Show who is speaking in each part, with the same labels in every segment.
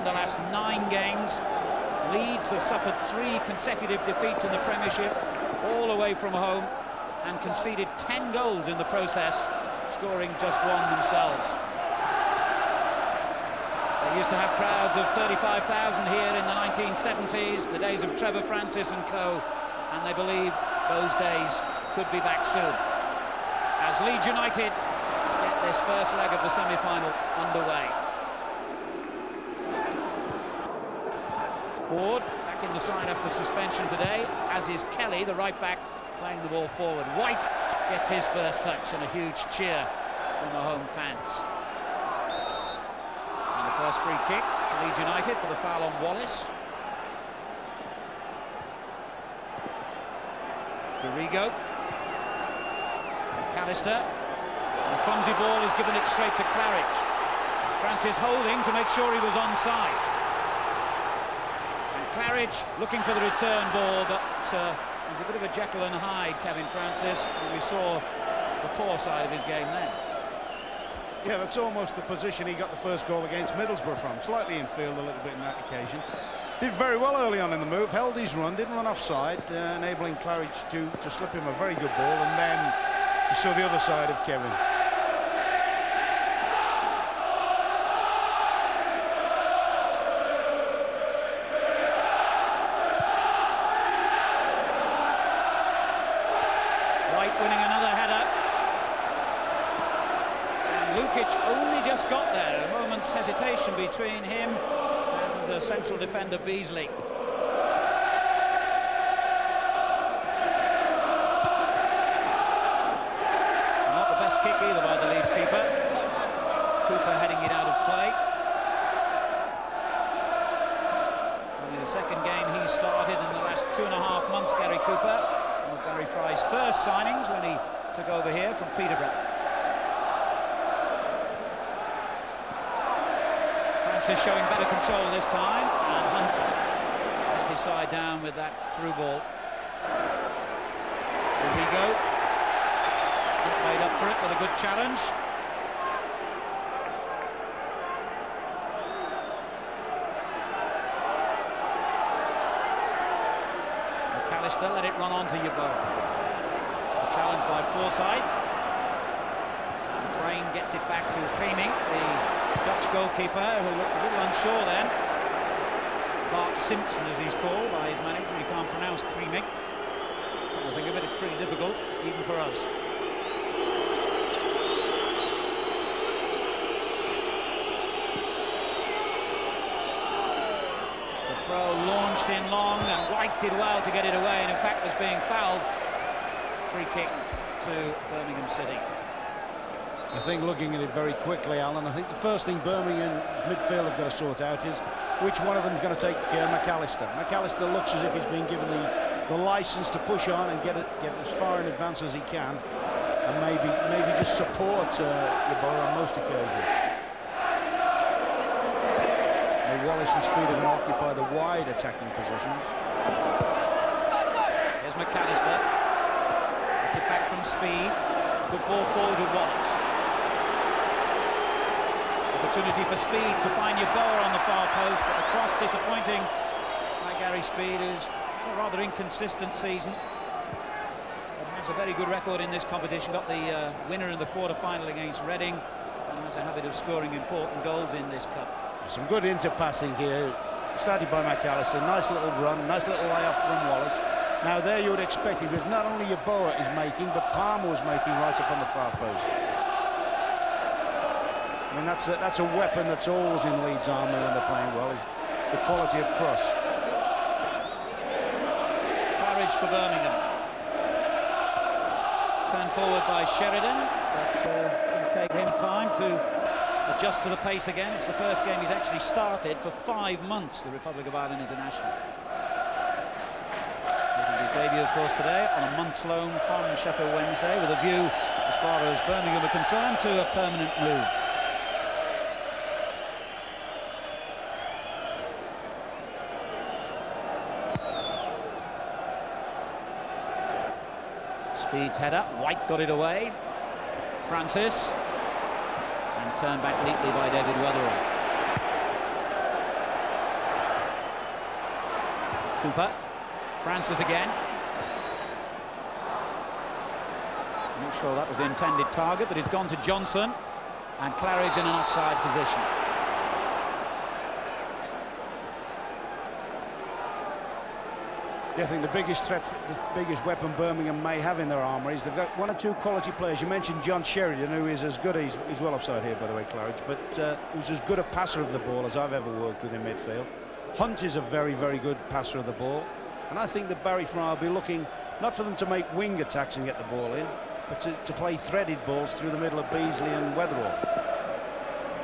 Speaker 1: in the last 9 games. Leeds have suffered 3 consecutive defeats in the Premiership, all away from home, and conceded 10 goals in the process, scoring just 1 themselves. They used to have crowds of 35,000 here in the 1970s, the days of Trevor Francis and co, and they believe those days could be back soon. As Leeds United get this first leg of the semi-final underway. Ward back in the side after suspension today, as is Kelly, the right back, playing the ball forward. White gets his first touch and a huge cheer from the home fans. And the first free kick to Leeds United for the foul on Wallace. Garrigo. McAllister. And a clumsy ball is given it straight to Claridge. Francis holding to make sure he was onside. Claridge looking for the return ball, but he's a bit of a Jekyll and Hyde, Kevin Francis, and we saw the poor side of his game then.
Speaker 2: Yeah, that's almost the position he got the first goal against Middlesbrough from, slightly infield a little bit in that occasion. Did very well early on in the move, held his run, didn't run offside, enabling Claridge to slip him a very good ball, and then you saw the other side of Kevin.
Speaker 1: Winning another header, and Lukic only just got there. A moment's hesitation between him and the central defender Beasley. Not the best kick either by the Leeds keeper. Cooper heading it out of play. Only the second game he started in the last 2.5 months, Gary Cooper. Barry Fry's first signings when he took over here from Peterborough. Francis showing better control this time, and Hunt gets his side down with that through ball. Garrigo made up for it with a good challenge. McAllister let it run on to Yeboah. A challenge by Forsyth. And Frame gets it back to Geming, the Dutch goalkeeper, who looked a little unsure then. Bart Simpson, as he's called by his manager. He can't pronounce Geming. When I think of it, it's pretty difficult, even for us. Throw launched in long, and White did well to get it away, and in fact was being fouled. Free kick to Birmingham City.
Speaker 2: I think looking at it very quickly, Alan, I think the first thing Birmingham's midfield have got to sort out is which one of them is going to take McAllister. McAllister looks as if he's been given the license to push on and get as far in advance as he can, and maybe just support Yeboah on most occasions. Wallace and Speed can occupy the wide attacking positions.
Speaker 1: Here's McAllister. Gets it back from Speed. Good ball forward with Wallace. Opportunity for Speed to find Yeboah on the far post, but the cross disappointing by Gary Speed, who's had a rather inconsistent season, but has a very good record in this competition. Got the winner in the quarter-final against Reading, and has a habit of scoring important goals in this cup.
Speaker 2: Some good interpassing here, started by McAllister. Nice little run, nice little layoff from Wallace. Now there you would expect it, because not only Yeboah is making, but Palmer was making right up on the far post. I mean, that's a weapon that's always in Leeds' armour when they're playing well, is the quality of cross.
Speaker 1: Claridge for Birmingham. Turned forward by Sheridan, but it's going to take him time to adjust to the pace again. It's the first game he's actually started for 5 months, the Republic of Ireland international. Making his debut, of course, today on a month's loan from Sheffield Wednesday, with a view, as far as Birmingham are concerned, to a permanent move. Speed's header, White got it away. Francis. And turned back neatly by David Weatherall. Cooper. Francis again. Not sure that was the intended target, but it's gone to Johnson. And Claridge in an offside position.
Speaker 2: Yeah, I think the biggest threat, the biggest weapon Birmingham may have in their armour is they've got one or two quality players. You mentioned John Sheridan, who is as good, he's well offside here, by the way, Claridge, but who's as good a passer of the ball as I've ever worked with in midfield. Hunt is a very, very good passer of the ball. And I think that Barry Fry will be looking, not for them to make wing attacks and get the ball in, but to play threaded balls through the middle of Beasley and Weatherall.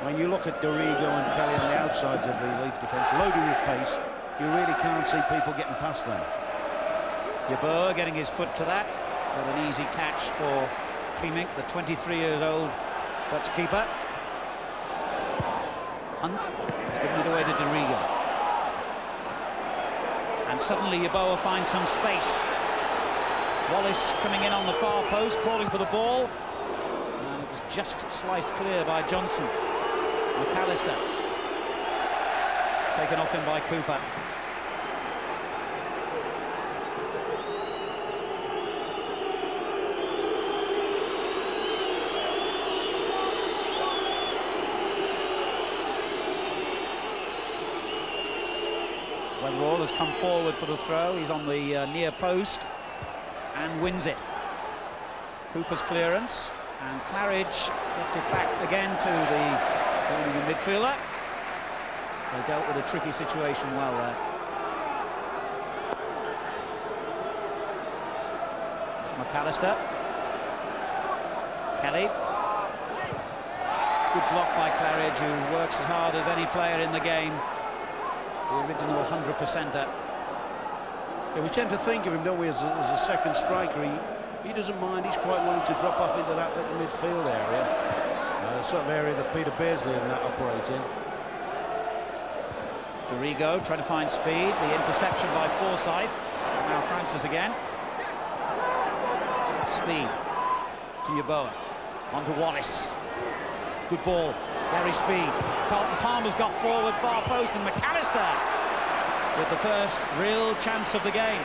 Speaker 2: When you look at Dorigo and Kelly on the outsides of the Leeds defence, loaded with pace, you really can't see people getting past them.
Speaker 1: Yeboah getting his foot to that. Got an easy catch for Klimek, the 23-year-old Dutch keeper. Hunt has given it away to Dorigo. And suddenly Yeboah finds some space. Wallace coming in on the far post, calling for the ball. And it was just sliced clear by Johnson. McAllister taken off him by Cooper. Weatherall has come forward for the throw. He's on the near post and wins it. Cooper's clearance, and Claridge gets it back again to the Birmingham midfielder. They dealt with a tricky situation well there. McAllister. Kelly. Good block by Claridge, who works as hard as any player in the game. The original 100%er.
Speaker 2: Yeah, we tend to think of him, don't we, as a second striker. He doesn't mind. He's quite willing to drop off into that little midfield area, the sort of area that Peter Beardsley and that operate in.
Speaker 1: Dorigo trying to find speed. The interception by Forsyth. Now Francis again. Speed to Yeboah. On to Wallace. Good ball. Very speed. Carlton Palmer's got forward, far post, and McAllister with the first real chance of the game.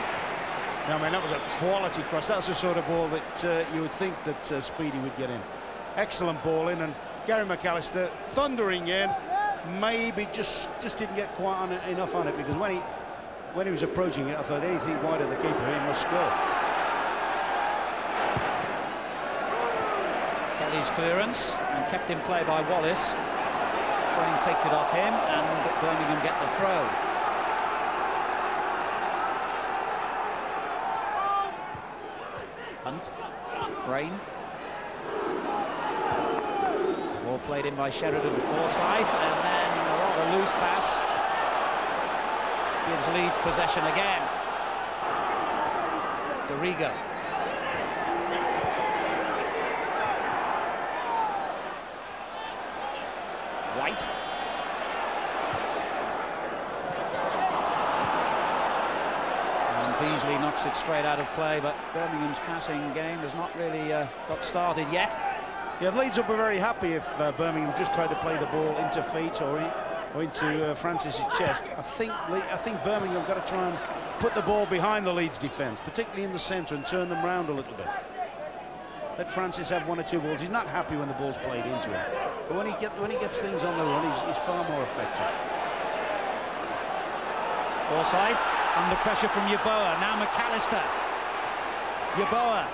Speaker 2: I mean, that was a quality cross. That's the sort of ball that you would think that Speedy would get in. Excellent ball in, and Gary McAllister thundering in. Maybe just didn't get quite enough on it, because when he was approaching it, I thought anything wide of the keeper, he must score.
Speaker 1: Kelly's clearance and kept in play by Wallace. Frame takes it off him, and Birmingham get the throw. Hunt, Frame. Ball played in by Sheridan and Forsyth, and then a rather loose pass gives Leeds possession again. Dorigo. White. And Beasley knocks it straight out of play, but Birmingham's passing game has not really got started yet.
Speaker 2: Yeah, Leeds will be very happy if Birmingham just tried to play the ball into feet or into Francis's chest. I think Birmingham have got to try and put the ball behind the Leeds defence, particularly in the centre, and turn them round a little bit. Let Francis have one or two balls. He's not happy when the ball's played into him, but when he gets things on the run, he's far more effective.
Speaker 1: Forsyth under pressure from Yeboah. Now McAllister. Yeboah.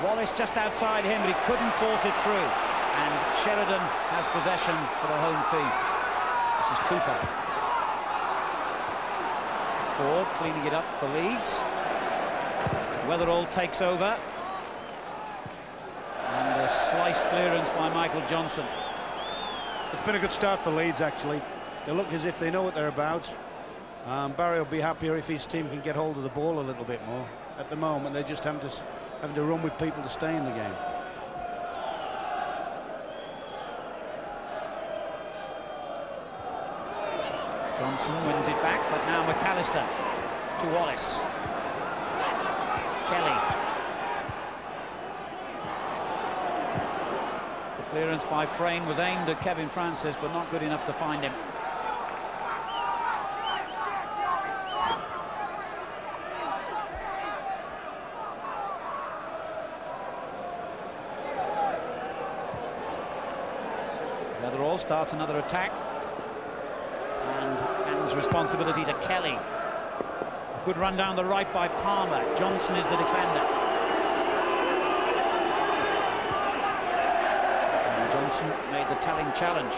Speaker 1: Wallace just outside him, but he couldn't force it through. And Sheridan has possession for the home team. This is Cooper. Ford cleaning it up for Leeds. Weatherall takes over. And a sliced clearance by Michael Johnson.
Speaker 2: It's been a good start for Leeds, actually. They look as if they know what they're about. Barry will be happier if his team can get hold of the ball a little bit more. At the moment, they're just having to run with people to stay in the game.
Speaker 1: Johnson wins it back, but now McAllister to Wallace. Kelly. The clearance by Frayne was aimed at Kevin Francis, but not good enough to find him. Weatherall starts another attack and hands responsibility to Kelly. A good run down the right by Palmer. Johnson is the defender. And Johnson made the telling challenge.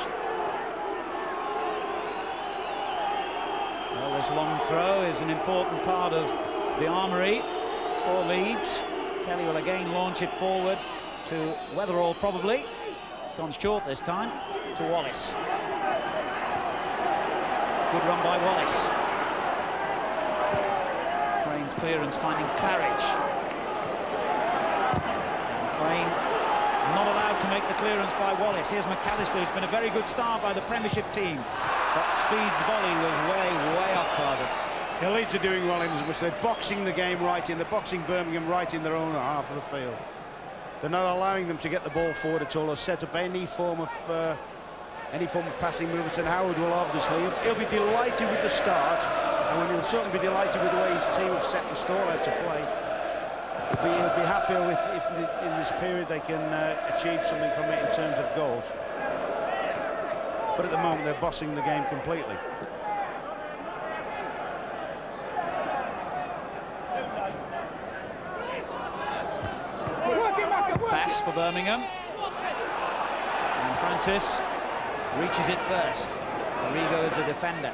Speaker 1: Well, this long throw is an important part of the armoury for Leeds. Kelly will again launch it forward to Weatherall, probably. It's gone short this time, to Wallace. Good run by Wallace. Crane's clearance finding Claridge. And Crane not allowed to make the clearance by Wallace. Here's McAllister. It's been a very good start by the Premiership team, but Speed's volley was way off target.
Speaker 2: Yeah, Leeds are doing well in as much they're boxing the game right in. They're boxing Birmingham right in their own half of the field. They're not allowing them to get the ball forward at all or set up any form of passing movements. And Howard will obviously he'll be delighted with the start, and he'll certainly be delighted with the way his team have set the stall out to play. He'll be happier with if in this period they can achieve something from it in terms of goals. But at the moment they're bossing the game completely.
Speaker 1: Pass for Birmingham. And Francis reaches it first. Arrigo is the defender.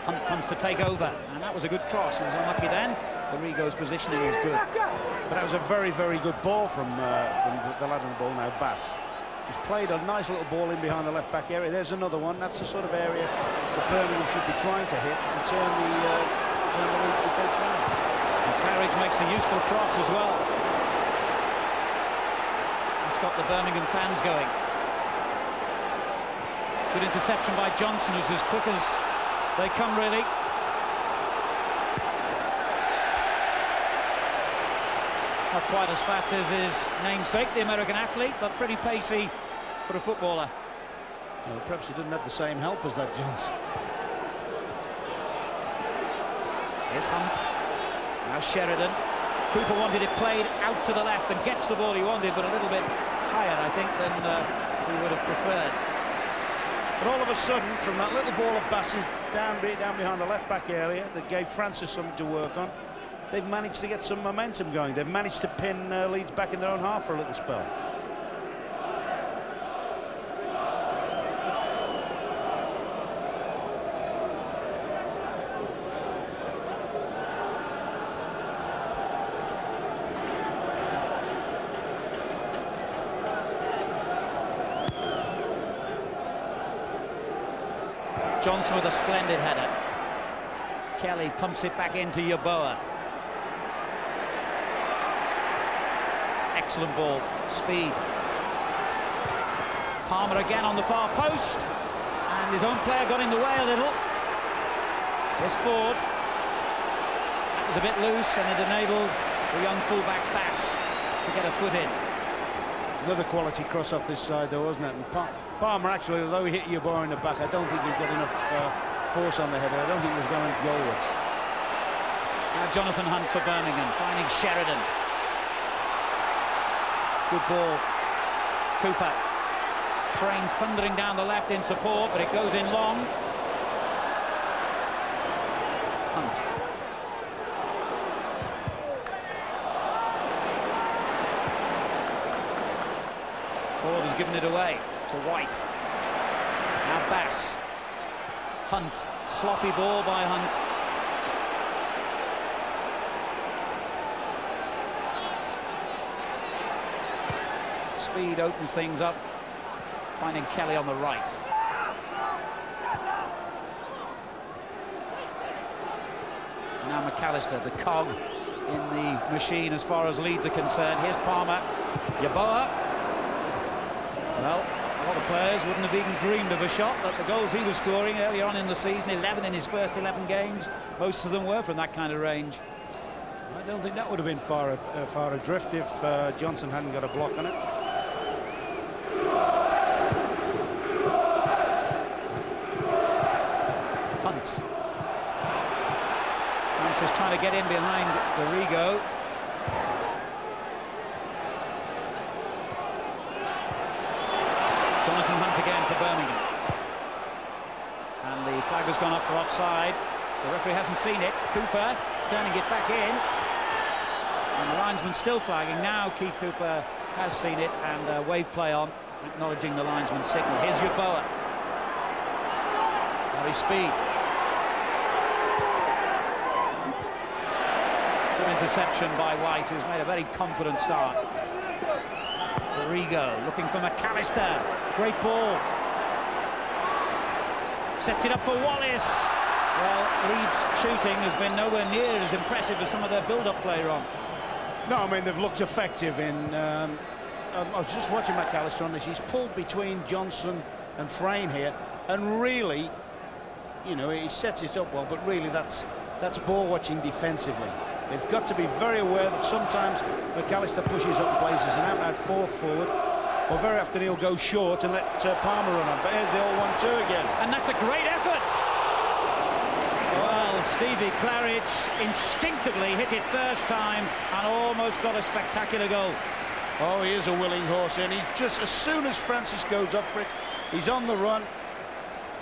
Speaker 1: Hunt comes to take over, and that was a good cross. He was unlucky then. Arrigo's positioning was good.
Speaker 2: But that was a very good ball from the lad on the ball now, Bass. Just played a nice little ball in behind the left back area. There's another one. That's the sort of area that Birmingham should be trying to hit and turn the Leeds defence around.
Speaker 1: And Claridge makes a useful cross as well. It's got the Birmingham fans going. Good interception by Johnson, who's as quick as they come, really. Not quite as fast as his namesake, the American athlete, but pretty pacey for a footballer.
Speaker 2: Well, perhaps he didn't have the same help as that Johnson.
Speaker 1: Here's Hunt. Now Sheridan. Cooper wanted it played out to the left and gets the ball he wanted, but a little bit higher, I think, than he would have preferred.
Speaker 2: But all of a sudden, from that little ball of Bass's down behind the left-back area that gave Francis something to work on, they've managed to get some momentum going. They've managed to pin Leeds back in their own half for a little spell.
Speaker 1: Johnson with a splendid header. Kelly pumps it back into Yeboah. Excellent ball. Speed. Palmer again on the far post. And his own player got in the way a little. Here's Ford. That was a bit loose, and it enabled the young fullback Bass to get a foot in.
Speaker 2: Another quality cross off this side, though, wasn't it? And Palmer, actually, although he hit Yeboah in the back, I don't think he got enough force on the header. I don't think he was going goalwards.
Speaker 1: Now Jonathan Hunt for Birmingham, finding Sheridan. Good ball. Cooper. Frame thundering down the left in support, but it goes in long. Hunt. Ford has given it away to White. Now Bass. Hunt. Sloppy ball by Hunt. Speed opens things up, finding Kelly on the right. Now McAllister, the cog in the machine as far as Leeds are concerned. Here's Palmer. Yeboah. Well, a lot of players wouldn't have even dreamed of a shot, but the goals he was scoring earlier on in the season, 11 in his first 11 games, most of them were from that kind of range.
Speaker 2: I don't think that would have been far adrift if Johnson hadn't got a block on it.
Speaker 1: Hunt. Francis trying to get in behind Arrigo. Jonathan Hunt again for Birmingham. And the flag has gone up for offside. The referee hasn't seen it. Cooper turning it back in. And the linesman still flagging. Now Keith Cooper has seen it and wave play on, acknowledging the linesman's signal. Here's Yeboah. Very speed. Good interception by White, who's made a very confident start. Arrigo looking for McAllister. Great ball. Sets it up for Wallace. Well, Leeds' shooting has been nowhere near as impressive as some of their build-up play, Ron.
Speaker 2: No, I mean, they've looked effective in... I was just watching McAllister on this. He's pulled between Johnson and Frayne here, and really, you know, he sets it up well, but really that's ball watching defensively. They've got to be very aware that sometimes McAllister pushes up and plays as an out-and-out fourth forward, or very often he'll go short and let Palmer run on. But here's the old 1-2 again.
Speaker 1: And that's a great effort. Well, Stevie Claridge instinctively hit it first time and almost got a spectacular goal.
Speaker 2: Oh, he is a willing horse, and he just, as soon as Francis goes up for it, he's on the run,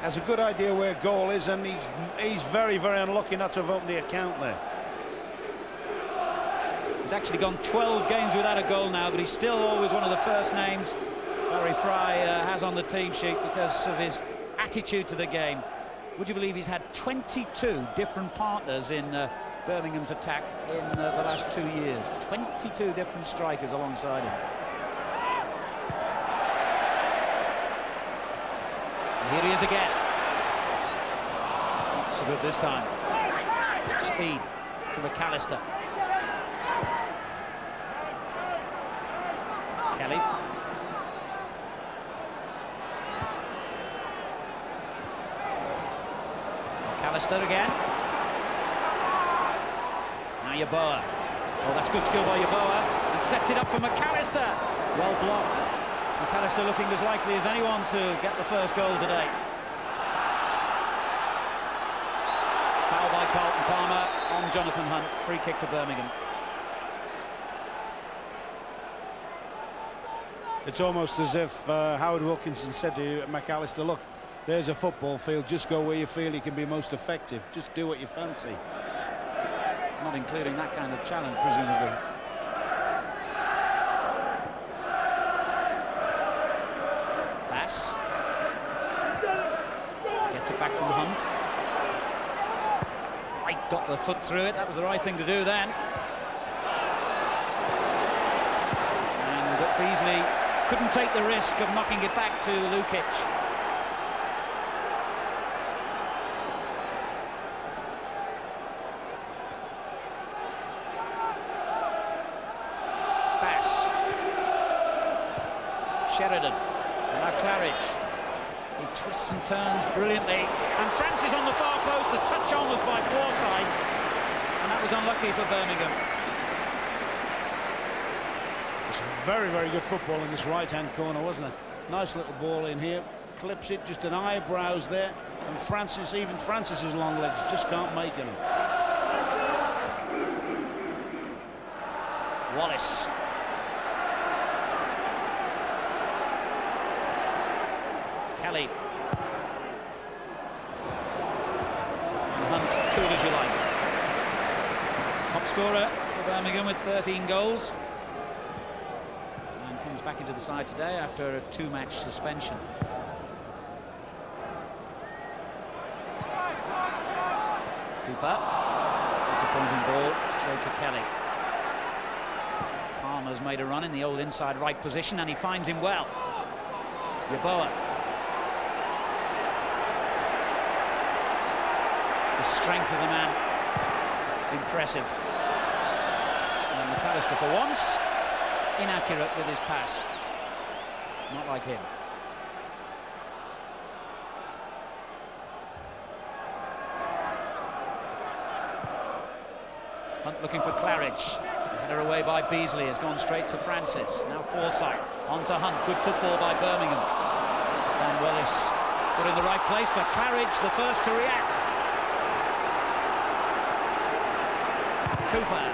Speaker 2: has a good idea where goal is, and he's very, very unlucky not to have opened the account there.
Speaker 1: He's actually gone 12 games without a goal now, but he's still always one of the first names Barry Fry has on the team sheet because of his attitude to the game. Would you believe he's had 22 different partners in Birmingham's attack in the last 2 years? 22 different strikers alongside him. And here he is again. Not so good this time. Speed to McAllister. Kelly. McAllister again. Now Yeboah. Oh, that's good skill by Yeboah. And sets it up for McAllister. Well blocked. McAllister looking as likely as anyone to get the first goal today. Foul by Carlton Palmer on Jonathan Hunt. Free kick to Birmingham.
Speaker 2: It's almost as if Howard Wilkinson said to McAllister, look, there's a football field, just go where you feel you can be most effective. Just do what you fancy.
Speaker 1: Not including that kind of challenge, presumably. Bass. Gets it back from Hunt. White got the foot through it. That was the right thing to do then. And Beasley couldn't take the risk of knocking it back to Lukic. Bass. Sheridan. And now Claridge. He twists and turns brilliantly. And Francis on the far post. The touch on was by Forsyth. And that was unlucky for Birmingham.
Speaker 2: Very, very good football in this right-hand corner, wasn't it? Nice little ball in here. Clips it, just an eyebrows there. And Francis, even Francis's long legs, just can't make any.
Speaker 1: Wallace. Kelly. And Hunt, cool as you like. Top scorer for Birmingham with 13 goals. And comes back into the side today after a 2-match suspension. Cooper. Disappointing ball straight to Kelly. Palmer's made a run in the old inside right position and he finds him well. Yeboah. The strength of the man, impressive. And McAllister, for once, inaccurate with his pass. Not like him. Hunt looking for Claridge. The header away by Beasley has gone straight to Francis. Now Forsyth on to Hunt. Good football by Birmingham. And Wallace put in the right place, but Claridge the first to react. Cooper.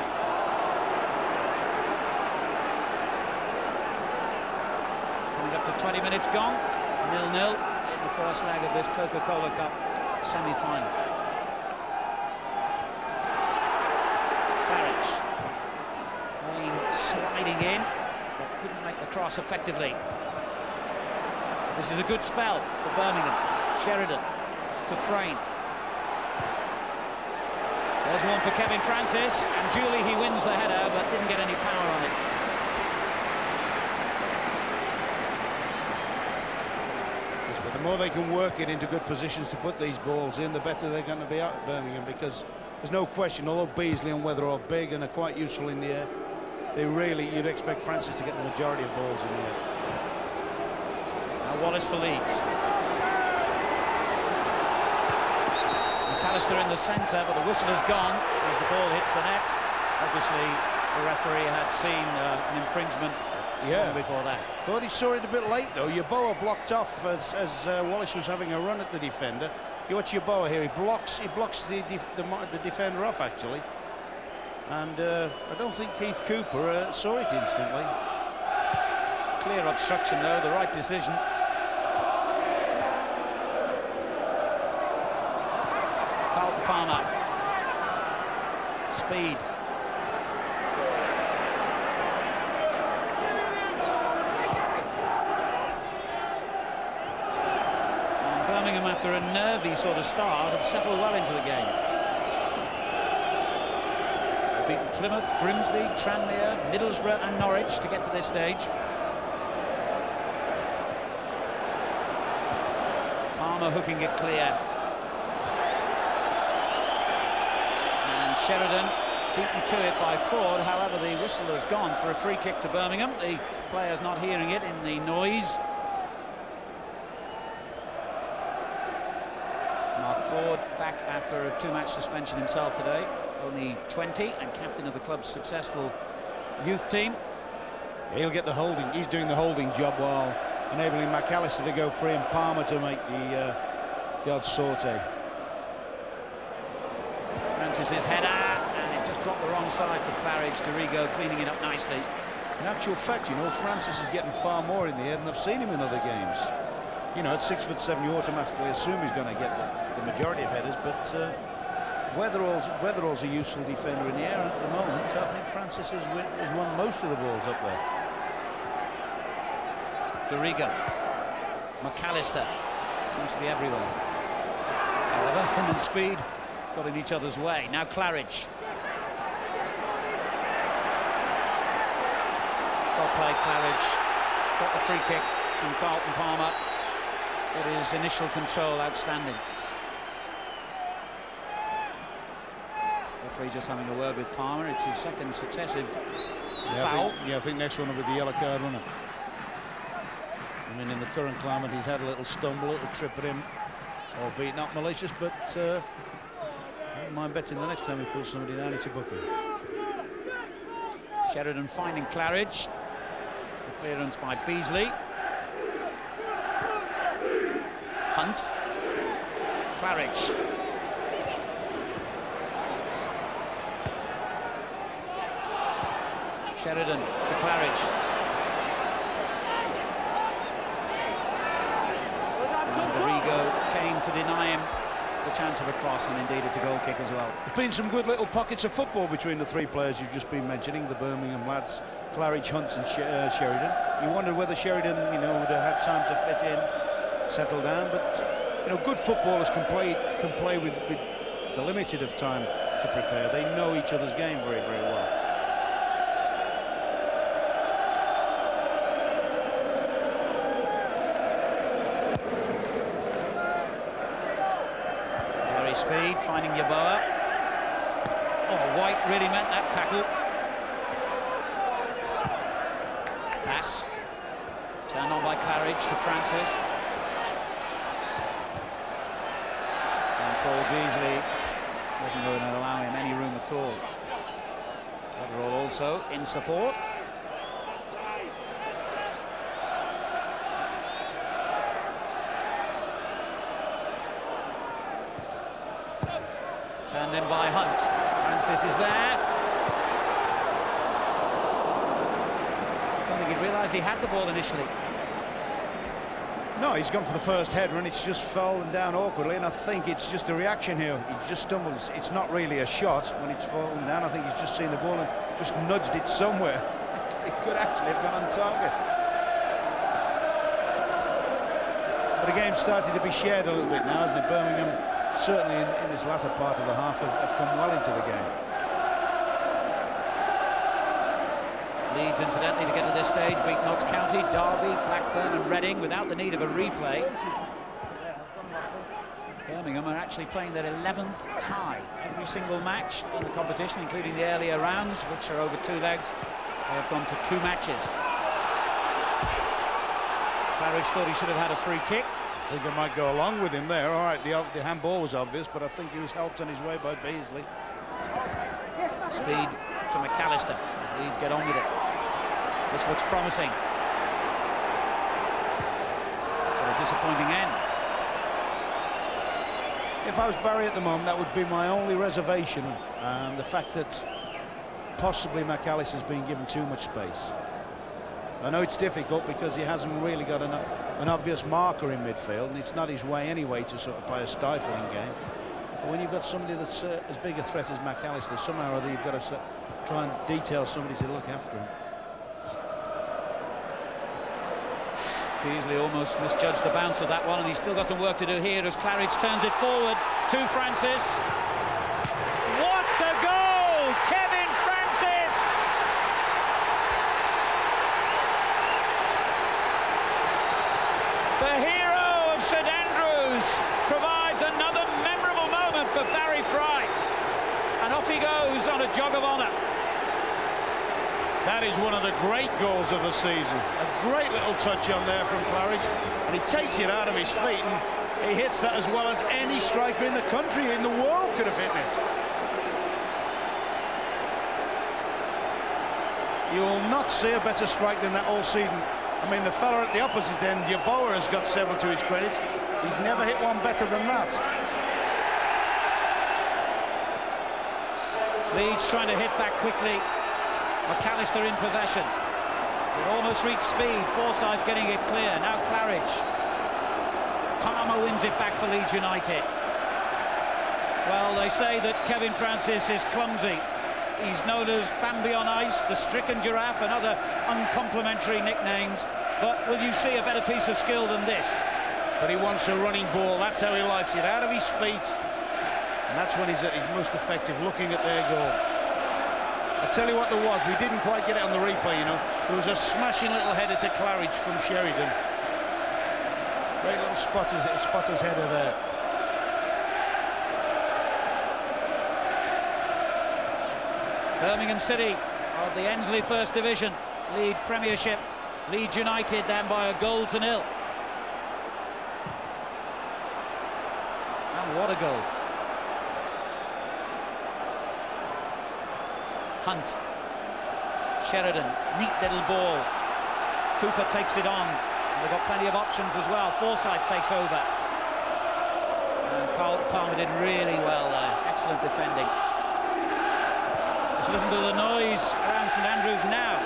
Speaker 1: Coming up to 20 minutes gone. 0-0 in the first leg of this Coca Cola Cup Semi-Final. Claridge, sliding in, but couldn't make the cross effectively. This is a good spell for Birmingham. Sheridan to Frayne. There's one for Kevin Francis, and duly he wins the header, but didn't get any power on it.
Speaker 2: Yes, but the more they can work it into good positions to put these balls in, the better they're going to be out at Birmingham, because there's no question, although Beasley and Weather are big and are quite useful in the air, you'd expect Francis to get the majority of balls in the air.
Speaker 1: Now Wallace for Leeds. McAllister in the centre, but the whistle has gone as the ball hits the net. Obviously, the referee had seen an infringement long before that.
Speaker 2: Thought he saw it a bit late, though. Yeboah blocked off as Wallace was having a run at the defender. You watch Yeboah here. He blocks the defender off, actually. And I don't think Keith Cooper saw it instantly.
Speaker 1: Clear obstruction, though. The right decision. Palmer. Speed. And Birmingham, after a nervy sort of start, have settled well into the game. They've beaten Plymouth, Grimsby, Tranmere, Middlesbrough and Norwich to get to this stage. Palmer hooking it clear. Sheridan beaten to it by Ford. However, the whistle has gone for a free kick to Birmingham. The players not hearing it in the noise. Mark Ford back after a 2-match suspension himself today, only 20 and captain of the club's successful youth team.
Speaker 2: He'll get the holding. He's doing the holding job while enabling McAllister to go free and Palmer to make the odd sortie.
Speaker 1: Francis's header, and it just dropped the wrong side for Claridge. Dorigo cleaning it up nicely.
Speaker 2: In actual fact, you know, Francis is getting far more in the air than I've seen him in other games. You know, at 6'7", you automatically assume he's going to get the majority of headers, but Weatherall's a useful defender in the air, and at the moment, I think Francis has won most of the balls up there.
Speaker 1: Dorigo. McAllister seems to be everywhere. However, him and Speed got in each other's way. Now Claridge. Well played, Claridge. Got the free kick from Carlton Palmer. But his initial control outstanding. Referee just having a word with Palmer. It's his second successive foul.
Speaker 2: I think next one will be the yellow card, won't it? I mean, in the current climate, he's had a little stumble, a little trip at him, albeit not malicious, but I don't mind betting the next time he pulls somebody down, it's a bookie.
Speaker 1: Sheridan finding Claridge. The clearance by Beasley. Hunt. Claridge. Sheridan to Claridge. And Dorigo came to deny him the chance of a cross, and indeed it's a goal kick as well.
Speaker 2: There's been some good little pockets of football between the three players you've just been mentioning, the Birmingham lads, Claridge, Hunt and Sheridan. You wondered whether Sheridan, you know, would have had time to fit in, settle down, but you know, good footballers can play with the limited of time to prepare. They know each other's game very, very well.
Speaker 1: Speed finding Yeboah. Oh, White really meant that tackle. Pass turned on by Claridge to Francis, and Paul Beasley wasn't going to allow him any room at all. Weatherall also in support. Turned in by Hunt. Francis is there. I don't think he realised he had the ball initially.
Speaker 2: No, he's gone for the first header and it's just fallen down awkwardly, and I think it's just a reaction here. He just stumbles. It's not really a shot when it's fallen down. I think he's just seen the ball and just nudged it somewhere. It could actually have gone on target. But the game's started to be shared a little bit now, hasn't it? Birmingham, certainly in this latter part of the half, have come well into the game.
Speaker 1: Leeds, incidentally, to get to this stage, beat Notts County, Derby, Blackburn and Reading without the need of a replay. Birmingham are actually playing their 11th tie every single match in the competition, including the earlier rounds, which are over 2 legs. They have gone to 2 matches. Claridge thought he should have had a free kick.
Speaker 2: I think I might go along with him there. All right, the handball was obvious, but I think he was helped on his way by Beasley.
Speaker 1: Speed to McAllister as Leeds get on with it. This looks promising. But a disappointing end.
Speaker 2: If I was Barry at the moment, that would be my only reservation, and the fact that possibly McAllister's been given too much space. I know it's difficult because he hasn't really got an obvious marker in midfield, and it's not his way anyway to sort of play a stifling game. But when you've got somebody that's as big a threat as McAllister, somehow or other you've got to try and detail somebody to look after him.
Speaker 1: Beasley almost misjudged the bounce of that one, and he's still got some work to do here as Claridge turns it forward to Francis. What a goal! Kevin Francis! The hero of St Andrews provides another memorable moment for Barry Fry, and off he goes on a jog of honour.
Speaker 2: That is one of the great goals of the season. A great little touch on there from Claridge, and he takes it out of his feet, and he hits that as well as any striker in the country, in the world, could have hit it. You will not see a better strike than that all season. I mean, the fella at the opposite end, Yeboah, has got several to his credit. He's never hit one better than that.
Speaker 1: Leeds trying to hit back quickly. McAllister in possession. They almost reached speed. Forsyth getting it clear. Now Claridge. Palmer wins it back for Leeds United. Well, they say that Kevin Francis is clumsy. He's known as Bambi on ice, the stricken giraffe, and other uncomplimentary nicknames. But will you see a better piece of skill than this?
Speaker 2: But he wants a running ball. That's how he likes it, out of his feet. And that's when he's at his most effective, looking at their goal. I tell you what there was, we didn't quite get it on the replay, you know. There was a smashing little header to Claridge from Sheridan. Great little spotter's header there.
Speaker 1: Birmingham City of the Ensley First Division lead Premiership. Leeds United then by a goal to 0. And what a goal. Hunt, Sheridan, neat little ball. Cooper takes it on. And they've got plenty of options as well. Forsyth takes over. And Palmer did really well there. Excellent defending. Just listen to the noise around St Andrews now.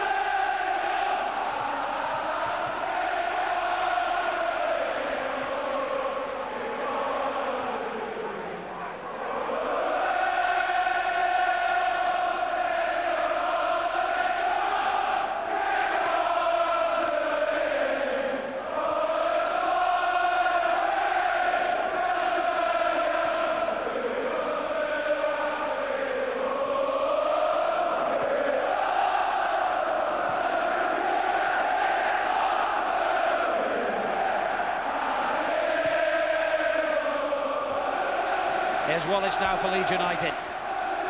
Speaker 1: There's Wallace now for Leeds United.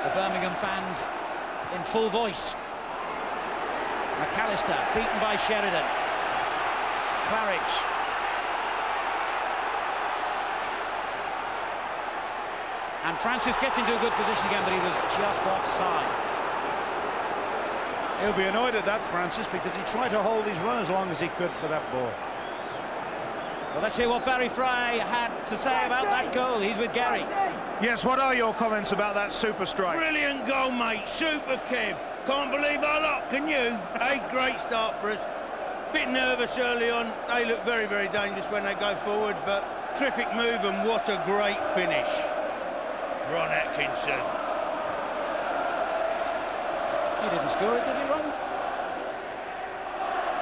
Speaker 1: The Birmingham fans in full voice. McAllister beaten by Sheridan. Claridge. And Francis gets into a good position again, but he was just offside.
Speaker 2: He'll be annoyed at that, Francis, because he tried to hold his run as long as he could for that ball.
Speaker 1: Well, let's hear what Barry Fry had to say about that goal. He's with Gary.
Speaker 3: Yes, what are your comments about that super strike?
Speaker 4: Brilliant goal, mate. Super, Kev. Can't believe our luck, can you? A great start for us. Bit nervous early on. They look very, very dangerous when they go forward, but terrific move, and what a great finish. Ron Atkinson.
Speaker 1: He didn't score it, did he, Ron?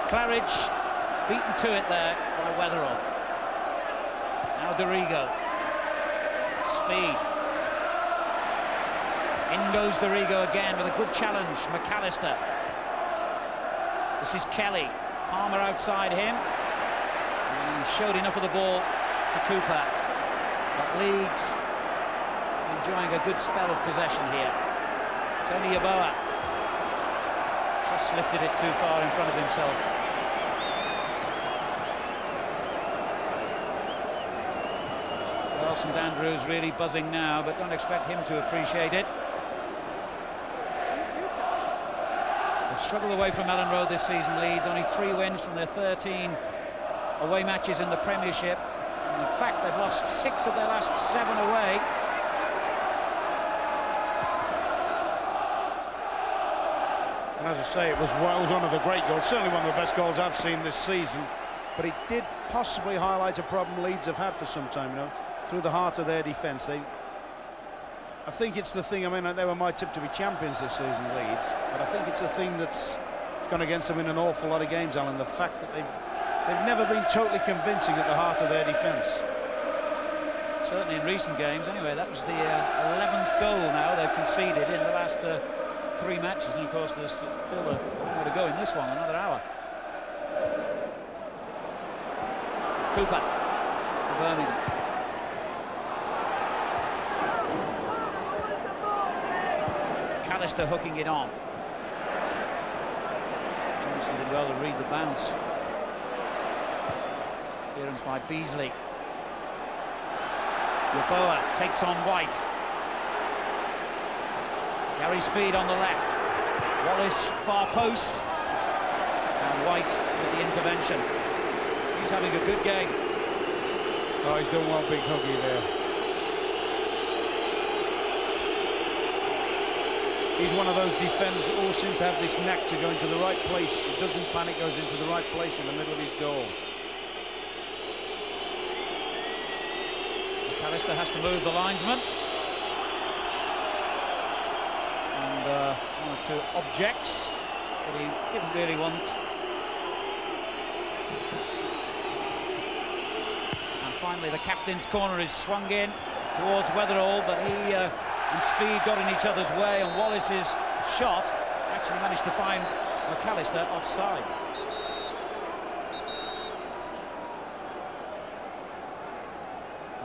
Speaker 1: Claridge beaten to it there by Weatherall. Now Dorigo. Speed. In goes Dorigo again with a good challenge. McAllister. This is Kelly. Palmer outside him. And he showed enough of the ball to Cooper. But Leeds enjoying a good spell of possession here. Tony Yeboah just lifted it too far in front of himself. St Andrews really buzzing now, but don't expect him to appreciate it. They've struggled away from Ellen Road this season, Leeds. Only 3 wins from their 13 away matches in the Premiership. And in fact, they've lost 6 of their last 7 away.
Speaker 2: And as I say, it was one of the great goals, certainly one of the best goals I've seen this season. But it did possibly highlight a problem Leeds have had for some time, you know, through the heart of their defence. I think it's the thing. I mean, they were my tip to be champions this season, Leeds, but I think it's the thing that's gone against them in an awful lot of games, Alan. The fact that they've never been totally convincing at the heart of their defence.
Speaker 1: Certainly in recent games, anyway. That was the 11th goal now they've conceded in the last 3 matches, and of course there's still more to go in this one, another hour. Cooper for Birmingham. McAllister hooking it on. Johnson did well to read the bounce. Clearance by Beasley. Yeboah takes on White. Gary Speed on the left. Wallace far post. And White with the intervention. He's having a good game.
Speaker 2: Oh, he's done well, big huggy there. He's one of those defenders that all seem to have this knack to go into the right place. He doesn't panic, goes into the right place in the middle of his goal.
Speaker 1: McAllister has to move the linesman. And 1 or 2 objects that he didn't really want. And finally the captain's corner is swung in towards Weatherall, but he and Speed got in each other's way, and Wallace's shot actually managed to find McAllister offside.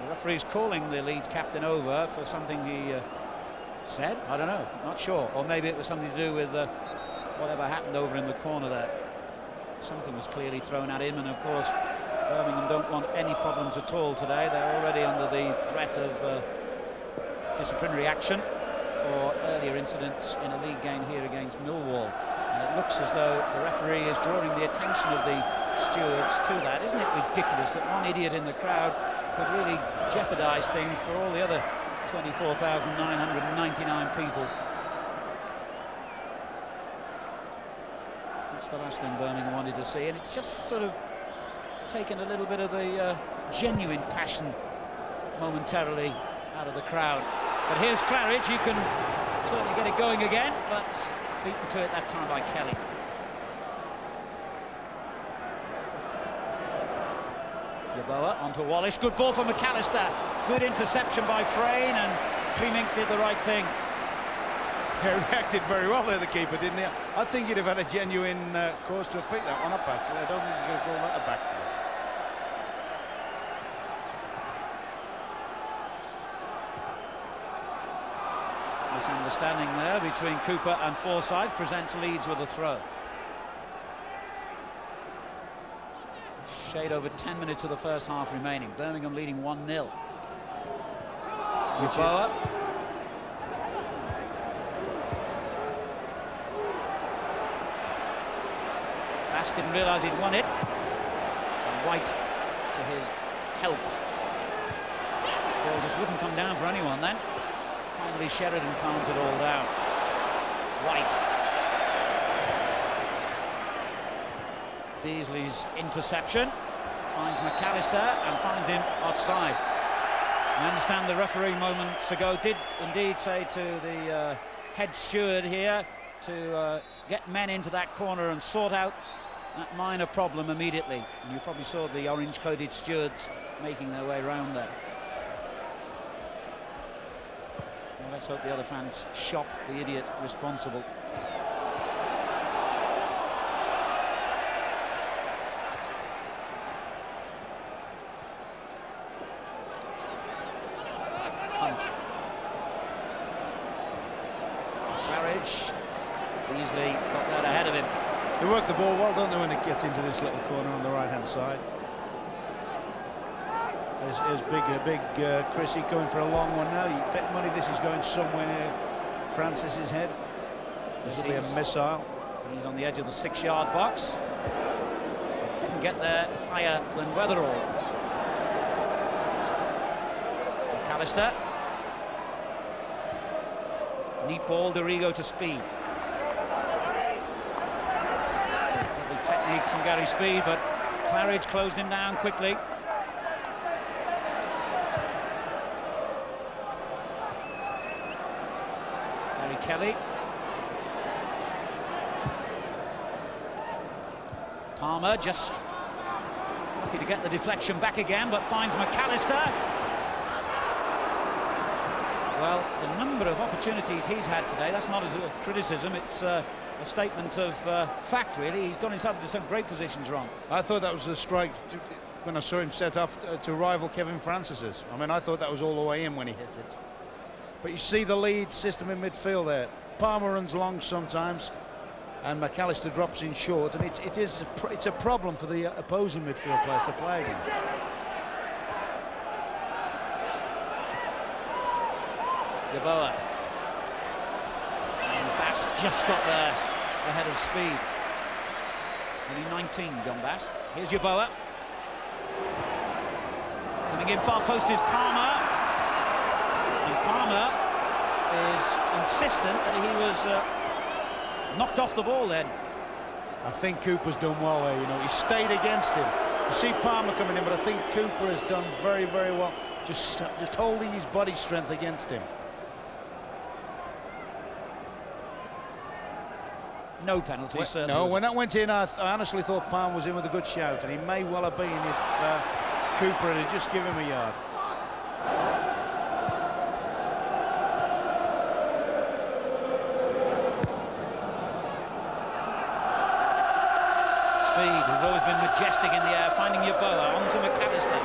Speaker 1: The referee's calling the Leeds captain over for something he said. I don't know, not sure. Or maybe it was something to do with whatever happened over in the corner there. Something was clearly thrown at him, and of course Birmingham don't want any problems at all today. They're already under the threat of disciplinary action for earlier incidents in a league game here against Millwall. And it looks as though the referee is drawing the attention of the stewards to that. Isn't it ridiculous that one idiot in the crowd could really jeopardise things for all the other 24,999 people? That's the last thing Birmingham wanted to see, and it's just sort of taken a little bit of the genuine passion momentarily out of the crowd. But here's Claridge, who can certainly get it going again, but beaten to it that time by Kelly. Yeboah onto Wallace, good ball from McAllister, good interception by Frayne, and Cleemink did the right thing.
Speaker 2: Yeah, reacted very well there, the keeper, didn't he? I think he'd have had a genuine cause to have picked that one up, actually. I don't think he's going to call that a back pass.
Speaker 1: Misunderstanding there between Cooper and Forsyth presents Leeds with a throw. Shade over 10 minutes of the first half remaining. Birmingham leading 1-0. Yeboah. Bass didn't realise he'd won it. And White to his help. The ball just wouldn't come down for anyone then. Finally Sheridan calms it all down. White. Beasley's interception. Finds McAllister and finds him offside. I understand the referee moments ago did indeed say to the head steward here to get men into that corner and sort out that minor problem immediately. And you probably saw the orange-coated stewards making their way around there. Well, let's hope the other fans shock the idiot responsible. Beasley got that ahead of him.
Speaker 2: They work the ball well, don't they, when it gets into this little corner on the right-hand side. There's big Chrissy going for a long one now. You bet money this is going somewhere near Francis's head. This will be a missile.
Speaker 1: He's on the edge of the 6-yard box. Didn't get there higher than Weatherall. McAllister. Neat ball, Dorigo to Speed. Lovely technique from Gary Speed, but Claridge closed him down quickly. Gary Kelly. Palmer just lucky to get the deflection back again, but finds McAllister. Well, the number of opportunities he's had today, that's not as a criticism, it's a statement of fact, really. He's got himself into some great positions wrong.
Speaker 2: I thought that was a strike when I saw him set off to rival Kevin Francis's. I mean, I thought that was all the way in when he hit it. But you see the Leeds system in midfield there. Palmer runs long sometimes, and McAllister drops in short, and it's a problem for the opposing midfield players to play against.
Speaker 1: Yeboah. And Bass just got there ahead of Speed. Only 19, John Bass. Here's Yeboah. Coming in far post is Palmer. And Palmer is insistent that he was knocked off the ball then.
Speaker 2: I think Cooper's done well there, you know. He stayed against him. You see Palmer coming in, but I think Cooper has done very, very well. Just holding his body strength against him.
Speaker 1: No penalty, certainly.
Speaker 2: No, when that went in, I honestly thought Palmer was in with a good shout, and he may well have been if Cooper had just given him a yard.
Speaker 1: Speed, who's always been majestic in the air, finding Yeboah onto McAllister.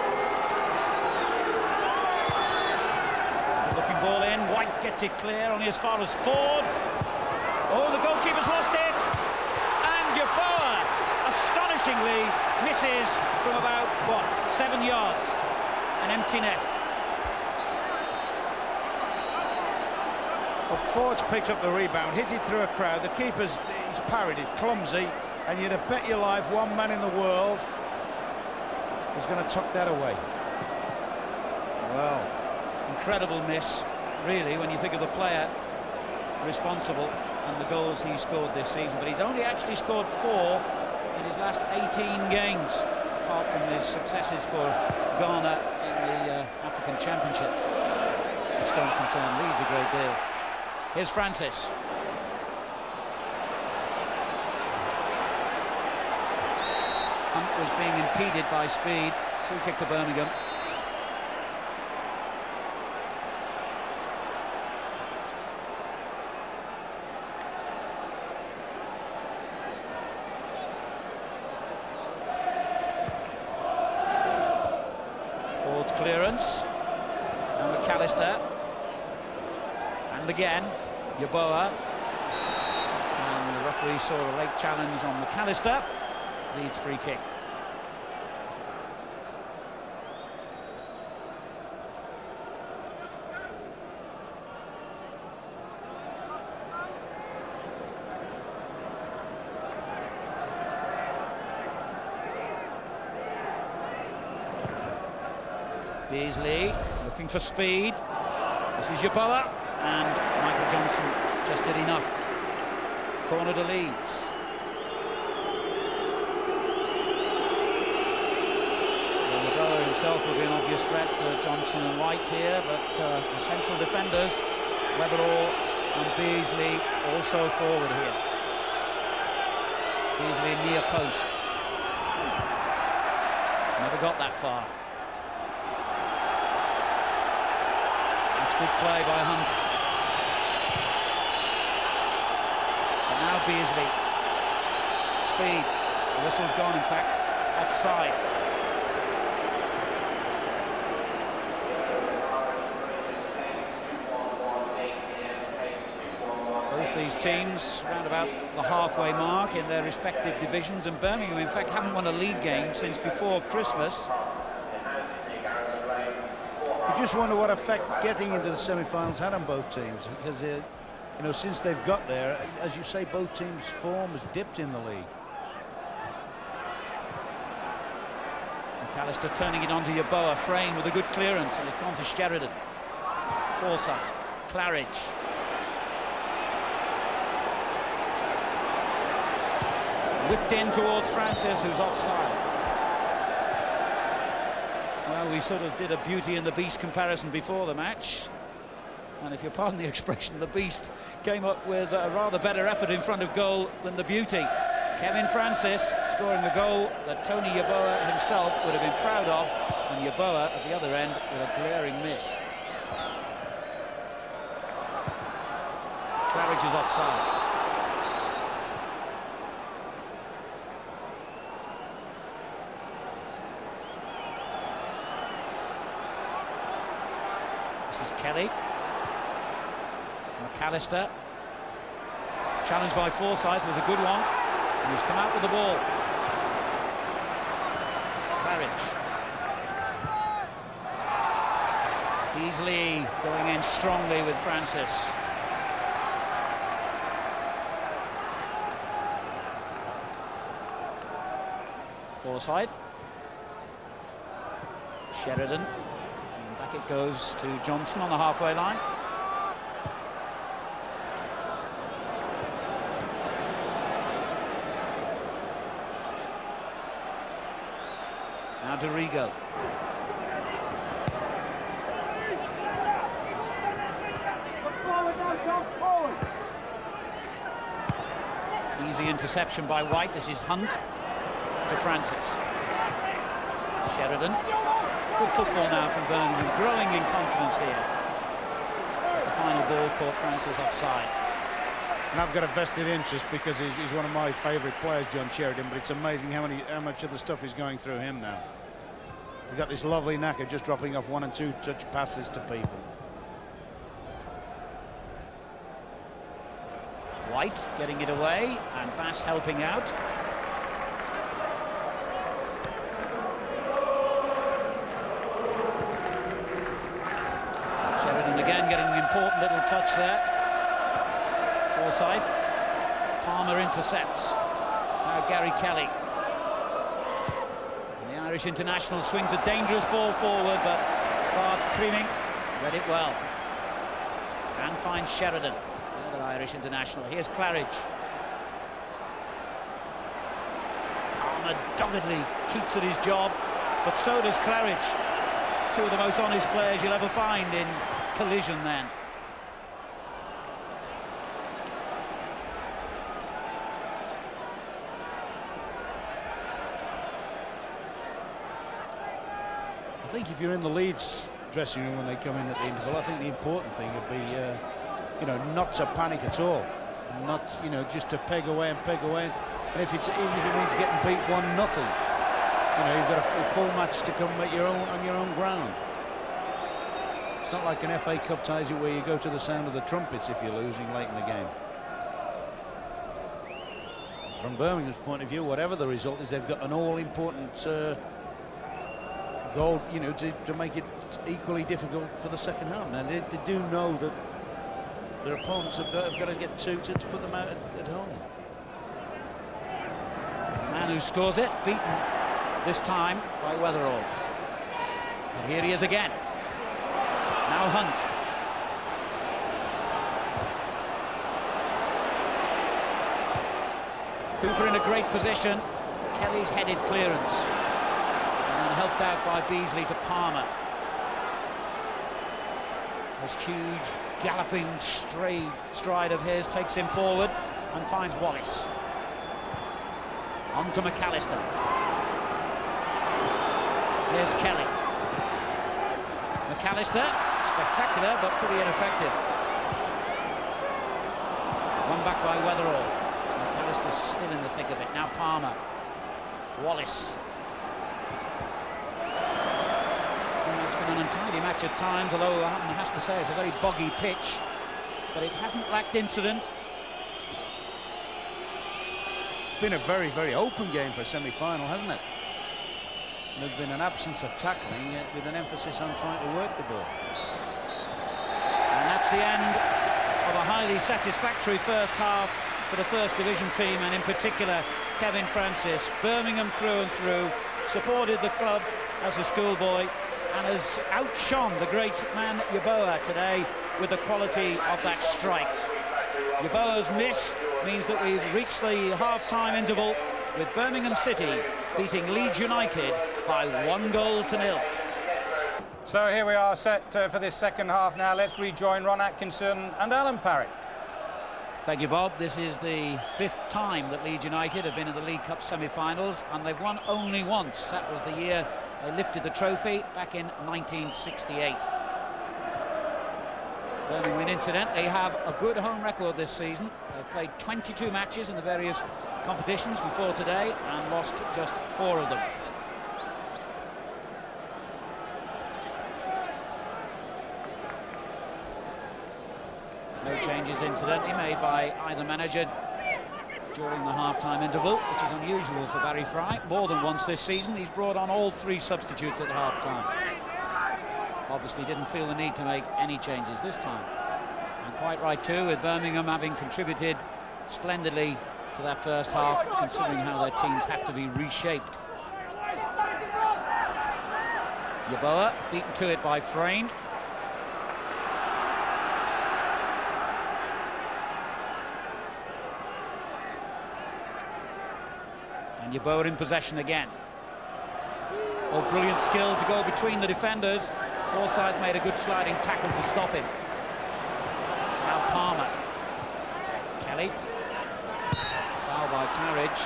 Speaker 1: Looking ball in, White gets it clear, only as far as Ford. Oh, the goalkeeper's lost it, and Yeboah astonishingly misses from about, 7 yards, an empty net.
Speaker 2: Well, Ford's picked up the rebound, hit it through a crowd. The keeper's he's parried it, clumsy, and you'd have bet your life one man in the world is going to tuck that away.
Speaker 1: Well, incredible miss, really, when you think of the player responsible and the goals he scored this season, but he's only actually scored 4 in his last 18 games, apart from his successes for Ghana in the African Championships, which don't concern Leeds a great deal. Here's Francis. Hunt was being impeded by Speed. Free kick to Birmingham. Ford's clearance. And McAllister. And again, Yeboah. And the referee saw a late challenge on McAllister. Leeds free kick. Beasley looking for speed. This is Yeboah, and Michael Johnson just did enough. Corner to Leeds. himself will be an obvious threat for Johnson and White here, but the central defenders, Weatherall and Beasley, also forward here. Beasley near post. Never got that far. That's good play by Hunt. And now Beasley. Speed. The whistle's gone, in fact. Offside. Both these teams round about the halfway mark in their respective divisions, and Birmingham, in fact, haven't won a league game since before Christmas.
Speaker 2: You just wonder what effect getting into the semi-finals had on both teams, because you know, since they've got there, as you say, both teams' form has dipped in the league.
Speaker 1: McAllister turning it onto Yeboah. Frayne with a good clearance, and it's gone to Sheridan. Forsyth, Claridge. Whipped in towards Francis, who's offside. Well, we sort of did a Beauty and the Beast comparison before the match, and if you pardon the expression, the Beast came up with a rather better effort in front of goal than the Beauty. Kevin Francis scoring the goal that Tony Yeboah himself would have been proud of, and Yeboah at the other end with a glaring miss. Claridge is offside. This is Kelly. McAllister. Challenge by Forsyth was a good one. And he's come out with the ball. Claridge. Beasley going in strongly with Francis. Forsyth. Sheridan. And back it goes to Johnson on the halfway line. Now Dorigo. Easy interception by White. This is Hunt to Francis. Sheridan. Good football now from Birmingham, growing in confidence here. The final ball caught Francis offside.
Speaker 2: And I've got a vested interest because he's one of my favourite players, John Sheridan, but it's amazing how much of the stuff is going through him now. We've got this lovely knack of just dropping off 1 and 2 touch passes to people.
Speaker 1: White getting it away, and Bass helping out. Sheridan again getting an important little touch there. Forsyth. Palmer intercepts. Now Gary Kelly. And the Irish international swings a dangerous ball forward, but Bart Creaming read it well. And finds Sheridan, the other Irish international. Here's Claridge. Palmer doggedly keeps at his job, but so does Claridge. Two of the most honest players you'll ever find in collision then.
Speaker 2: I think if you're in the Leeds dressing room when they come in at the interval, I think the important thing would be, you know, not to panic at all, not, you know, just to peg away and peg away. And even if it means getting beat 1-0, you know, you've got a full match to come at on your own ground. It's not like an FA Cup ties you where you go to the sound of the trumpets if you're losing late in the game. From Birmingham's point of view, whatever the result is, they've got an all-important goal, you know, to make it equally difficult for the second half. Now they do know that their opponents have got to get 2 to put them out at home.
Speaker 1: The man who scores it, beaten this time by Weatherall. And here he is again. Now Hunt. Cooper in a great position. Kelly's headed clearance. And helped out by Beasley to Palmer. This huge galloping stride of his takes him forward and finds Wallace. On to McAllister. Here's Kelly. McAllister, spectacular but pretty ineffective. One back by Weatherall. McAllister's still in the thick of it. Now Palmer. Wallace. It's been an untidy match at times, although I have to say it's a very boggy pitch, but it hasn't lacked incident.
Speaker 2: It's been a very, very open game for a semi-final, hasn't it? There's been an absence of tackling with an emphasis on trying to work the ball.
Speaker 1: And that's the end of a highly satisfactory first half for the First Division team, and in particular Kevin Francis. Birmingham through and through, supported the club as a schoolboy and has outshone the great man Yeboah today with the quality of that strike. Yeboah's miss means that we've reached the half-time interval with Birmingham City beating Leeds United by 1-0.
Speaker 5: So here we are set for this second half now. Let's rejoin Ron Atkinson and Alan Parry.
Speaker 1: Thank you, Bob. This is the 5th time that Leeds United have been in the League Cup semi-finals, and they've won only once. That was the year they lifted the trophy back in 1968. Birmingham, incidentally, have a good home record this season. They've played 22 matches in the various competitions before today and lost just 4 of them. No changes, incidentally, made by either manager during the half-time interval, which is unusual for Barry Fry. More than once this season, he's brought on all 3 substitutes at half-time. Obviously didn't feel the need to make any changes this time. And quite right too, with Birmingham having contributed splendidly to that first half, considering how their teams have to be reshaped. Yeboah beaten to it by Frayne. And Yeboah in possession again. Oh, brilliant skill to go between the defenders. Forsyth made a good sliding tackle to stop him. Now Palmer. Kelly. Foul by Claridge.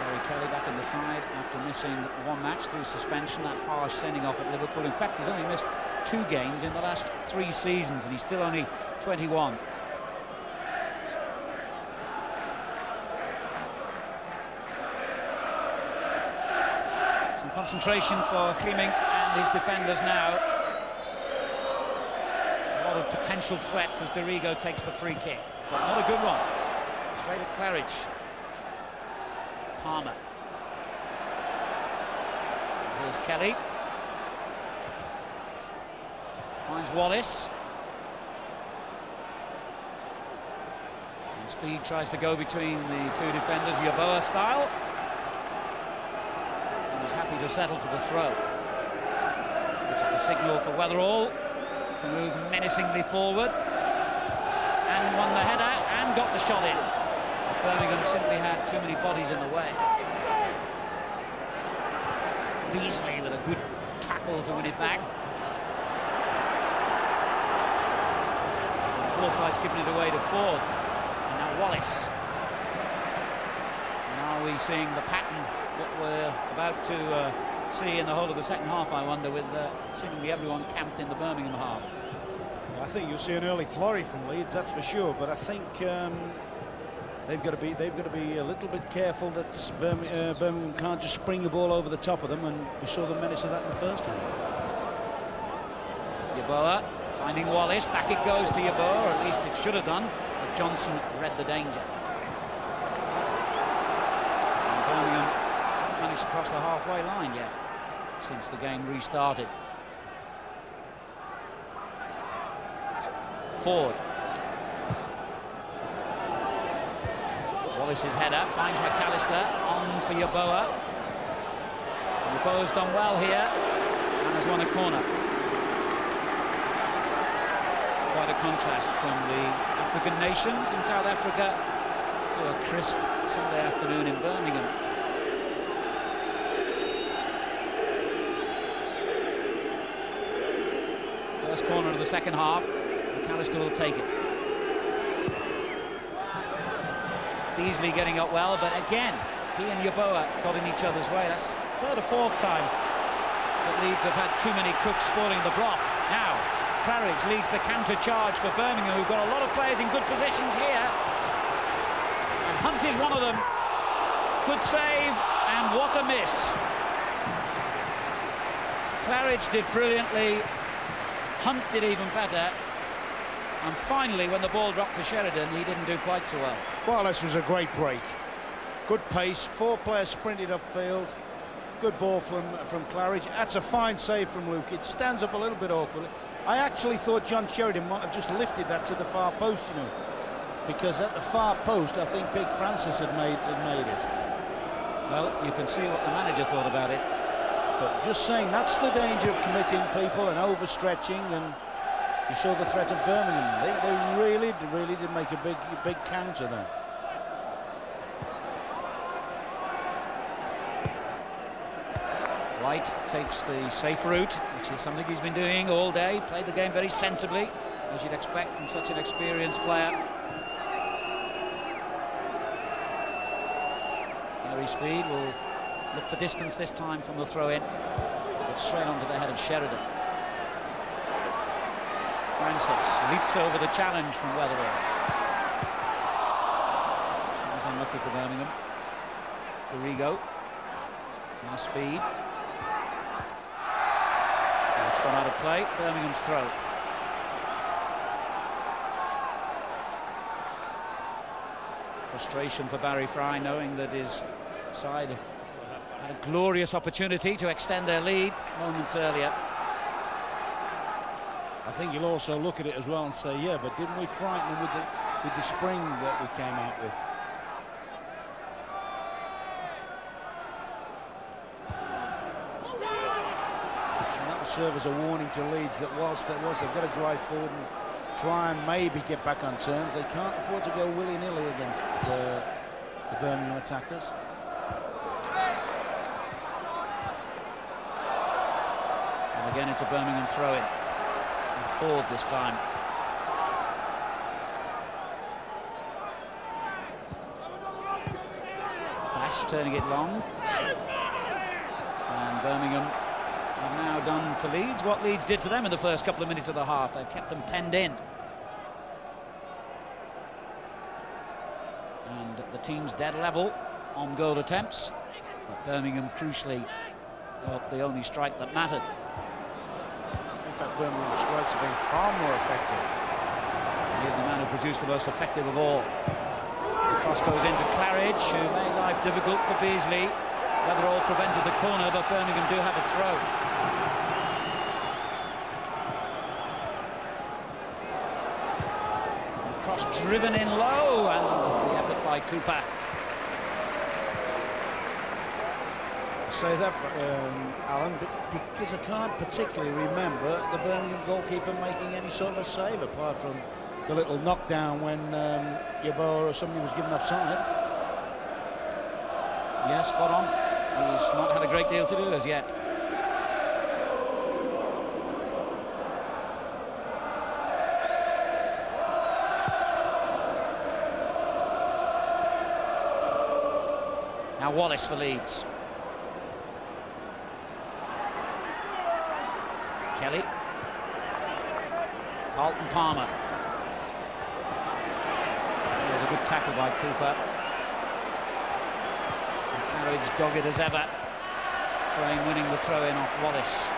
Speaker 1: Gary Kelly back in the side after missing 1 match through suspension. That harsh sending off at Liverpool. In fact, he's only missed 2 games in the last 3 seasons, and he's still only 21. Concentration for Hliming and his defenders now. A lot of potential threats as Dorigo takes the free kick, but not a good one. Straight at Claridge. Palmer. Here's Kelly. Finds Wallace. And Speed tries to go between the 2 defenders, Yeboah style. He's happy to settle for the throw, which is the signal for Weatherall to move menacingly forward, and won the header and got the shot in. Birmingham simply had too many bodies in the way. Beasley with a good tackle to win it back. Forsyth's given it away to Ford, and now Wallace. And are we seeing the pattern that we're about to see in the whole of the second half, I wonder, with seemingly everyone camped in the Birmingham half?
Speaker 2: Well, I think you'll see an early flurry from Leeds, that's for sure, but I think they've got to be a little bit careful that Birmingham can't just spring the ball over the top of them, and we saw the menace of that in the first half.
Speaker 1: Yeboah finding Wallace, back it goes to Yeboah, or at least it should have done, but Johnson read the danger. And Birmingham managed to cross the halfway line yet since the game restarted. Ford. Wallace's header finds McAllister, on for Yeboah. Yeboah's done well here and has won a corner. Quite a contrast from the African nations in South Africa to a crisp Sunday afternoon in Birmingham. First corner of the second half. McAllister will take it. Beasley getting up well, but again, he and Yeboah got in each other's way. That's third or fourth time that Leeds have had too many cooks spoiling the block. Now, Claridge leads the counter-charge for Birmingham, who've got a lot of players in good positions here. And Hunt is one of them. Good save, and what a miss. Claridge did brilliantly, Hunt did even better, and finally, when the ball dropped to Sheridan, he didn't do quite so well.
Speaker 2: Well, this was a great break. Good pace, 4 players sprinted upfield. Good ball from Claridge. That's a fine save from Luke. It stands up a little bit awkwardly. I actually thought John Sheridan might have just lifted that to the far post, you know, because at the far post, I think Big Francis had made it.
Speaker 1: Well, you can see what the manager thought about it.
Speaker 2: But just saying, that's the danger of committing people and overstretching, and you saw the threat of Birmingham. They really did make a big counter there.
Speaker 1: White takes the safe route, which is something he's been doing all day. Played the game very sensibly, as you'd expect from such an experienced player. Gary Speed will look for distance this time from the throw-in. It's straight onto the head of Sheridan. Francis leaps over the challenge from Weatherall. That was unlucky for Birmingham. Garrigo. Now Speed. It's gone out of play. Birmingham's throw. Frustration for Barry Fry, knowing that his side had a glorious opportunity to extend their lead moments earlier.
Speaker 2: I think you'll also look at it as well and say, yeah, but didn't we frighten them with the spring that we came out with? And that will serve as a warning to Leeds that whilst they've got to drive forward and try and maybe get back on terms, they can't afford to go willy-nilly against the Birmingham attackers.
Speaker 1: And again, it's a Birmingham throw-in. Forward this time. Bass turning it long. And Birmingham have now done to Leeds what Leeds did to them in the first couple of minutes of the half. They've kept them penned in. And the team's dead level on goal attempts. But Birmingham crucially got the only strike that mattered.
Speaker 2: In fact, Birmingham strikes have been far more effective.
Speaker 1: Here's the man who produced the most effective of all. The cross goes into Claridge, who made life difficult for Beasley. Weatherall prevented the corner, but Birmingham do have a throw. The cross driven in low, and the effort by Cooper.
Speaker 2: Say that, Alan, because I can't particularly remember the Birmingham goalkeeper making any sort of a save, apart from the little knockdown when Yeboah or somebody was given offside.
Speaker 1: Yeah, spot on. He's not had a great deal to do as yet. Now Wallace for Leeds. Kelly. Carlton Palmer. There's a good tackle by Cooper. And Claridge dogged as ever. Frame winning the throw-in off Wallace.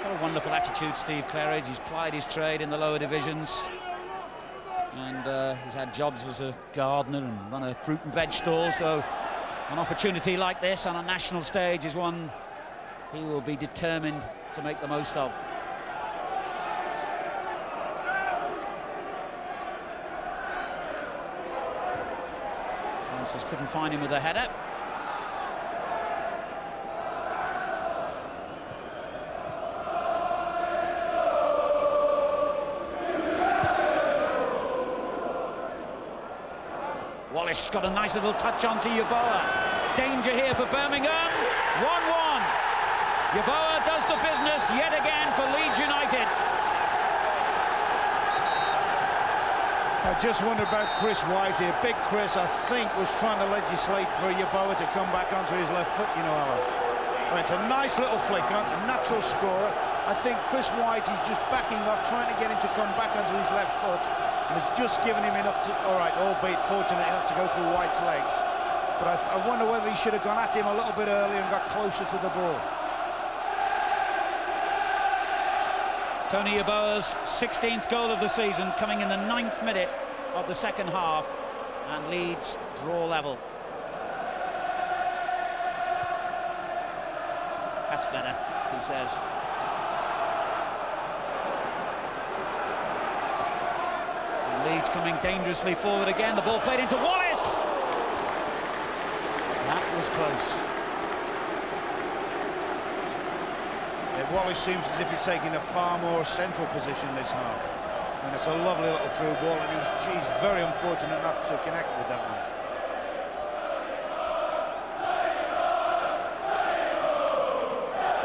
Speaker 1: Got a wonderful attitude, Steve Claridge. He's plied his trade in the lower divisions. And he's had jobs as a gardener and run a fruit and veg stall. So an opportunity like this on a national stage is one he will be determined to make the most of. Francis couldn't find him with a header. Wallace got a nice little touch onto Yeboah. Danger here for Birmingham. 1-1. Yeboah does the business. dangerous yet again for Leeds United.
Speaker 2: I just wonder about Chris White here. Big Chris, I think, was trying to legislate for Yeboah to come back onto his left foot, you know, Alan. Well, it's a nice little flick on, a natural scorer. I think Chris White is just backing off, trying to get him to come back onto his left foot, and has just given him enough to, all right, albeit fortunate enough to go through White's legs. But I wonder whether he should have gone at him a little bit earlier and got closer to the ball.
Speaker 1: Tony Yeboah's 16th goal of the season, coming in the 9th minute of the second half, and Leeds draw level. That's better, he says. And Leeds coming dangerously forward again. The ball played into Wallace. That was close.
Speaker 2: Wallace seems as if he's taking a far more central position this half. And it's a lovely little through ball, and he's very unfortunate not to connect with that one.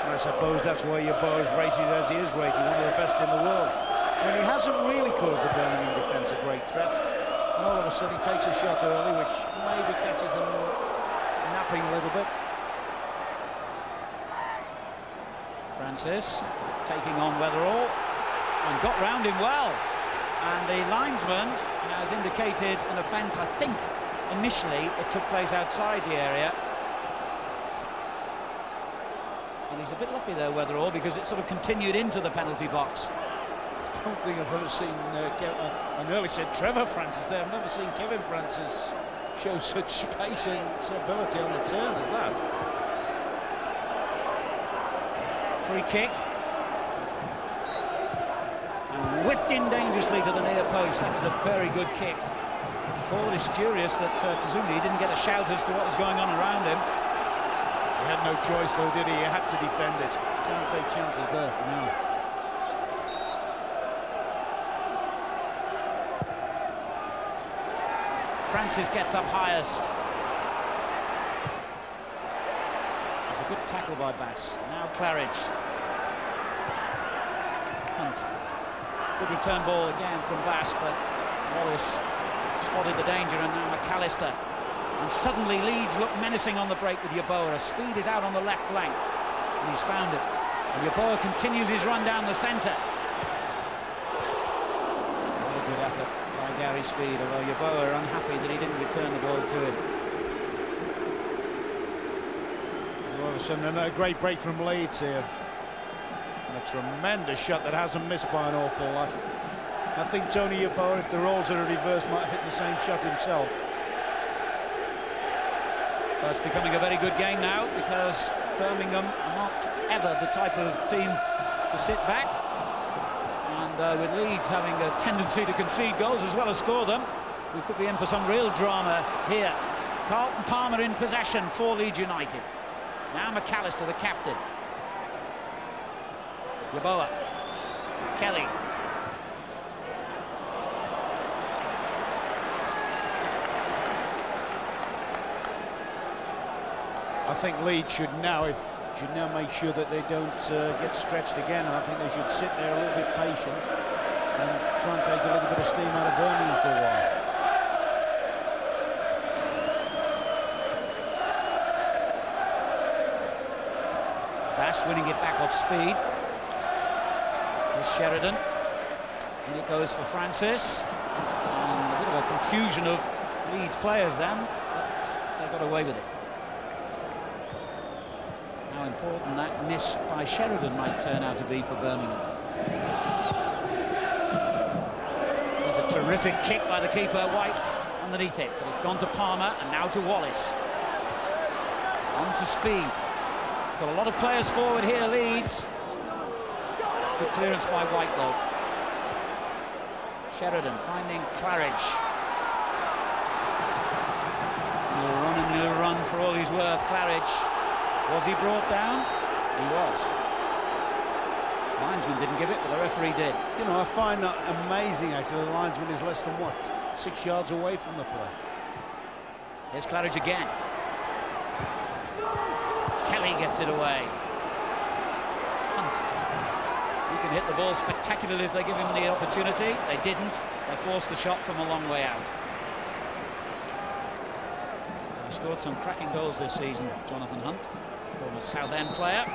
Speaker 2: And I suppose that's why Yeboah is rated as he is rated, one of the best in the world. I mean, he hasn't really caused the Birmingham defence a great threat. And all of a sudden he takes a shot early, which maybe catches them napping a little bit.
Speaker 1: Francis taking on Weatherall and got round him well, and the linesman has indicated an offence. I think initially it took place outside the area, and he's a bit lucky there, Weatherall, because it sort of continued into the penalty box.
Speaker 2: I don't think I've ever seen I nearly said Trevor Francis there. I've never seen Kevin Francis show such pace and ability on the turn as that.
Speaker 1: Free kick, and whipped in dangerously to the near post. That was a very good kick. Ford is furious that presumably he didn't get a shout as to what was going on around him.
Speaker 2: He had no choice though, did he? He had to defend it. Can't take chances there. No.
Speaker 1: Francis gets up highest. Good tackle by Bass. Now Claridge. Hunt. Good return ball again from Bass, but Wallace spotted the danger, and now McAllister. And suddenly Leeds look menacing on the break with Yeboah. Speed is out on the left flank, and he's found it. And Yeboah continues his run down the centre. Very good effort by Gary Speed, although Yeboah are unhappy that he didn't return the ball to him.
Speaker 2: All of a sudden, a great break from Leeds here. And a tremendous shot that hasn't missed by an awful lot. I think Tony Yeboah, if the roles are reversed, might have hit the same shot himself.
Speaker 1: Well, it's becoming a very good game now, because Birmingham are not ever the type of team to sit back. And with Leeds having a tendency to concede goals as well as score them, we could be in for some real drama here. Carlton Palmer in possession for Leeds United. Now McAllister, the captain. Yeboah. Kelly.
Speaker 2: I think Leeds should now make sure that they don't get stretched again. I think they should sit there a little bit patient and try and take a little bit of steam out of Birmingham for a while.
Speaker 1: Bass winning it back off speed. Here's Sheridan. And it goes for Francis. And a bit of a confusion of Leeds players then, but they got away with it. How important that miss by Sheridan might turn out to be for Birmingham. There's a terrific kick by the keeper, White, underneath it. But it's gone to Palmer and now to Wallace. On to Speed. Got a lot of players forward here, Leeds. Good clearance by White, though. Sheridan finding Claridge. He'll run for all he's worth, Claridge. Was he brought down? He was. Linesman didn't give it, but the referee did.
Speaker 2: You know, I find that amazing, actually. The linesman is less than, what, 6 yards away from the play.
Speaker 1: Here's Claridge again. Kelly gets it away. Hunt. He can hit the ball spectacularly if they give him the opportunity. They didn't. They forced the shot from a long way out. He scored some cracking goals this season, Jonathan Hunt, former Southend player.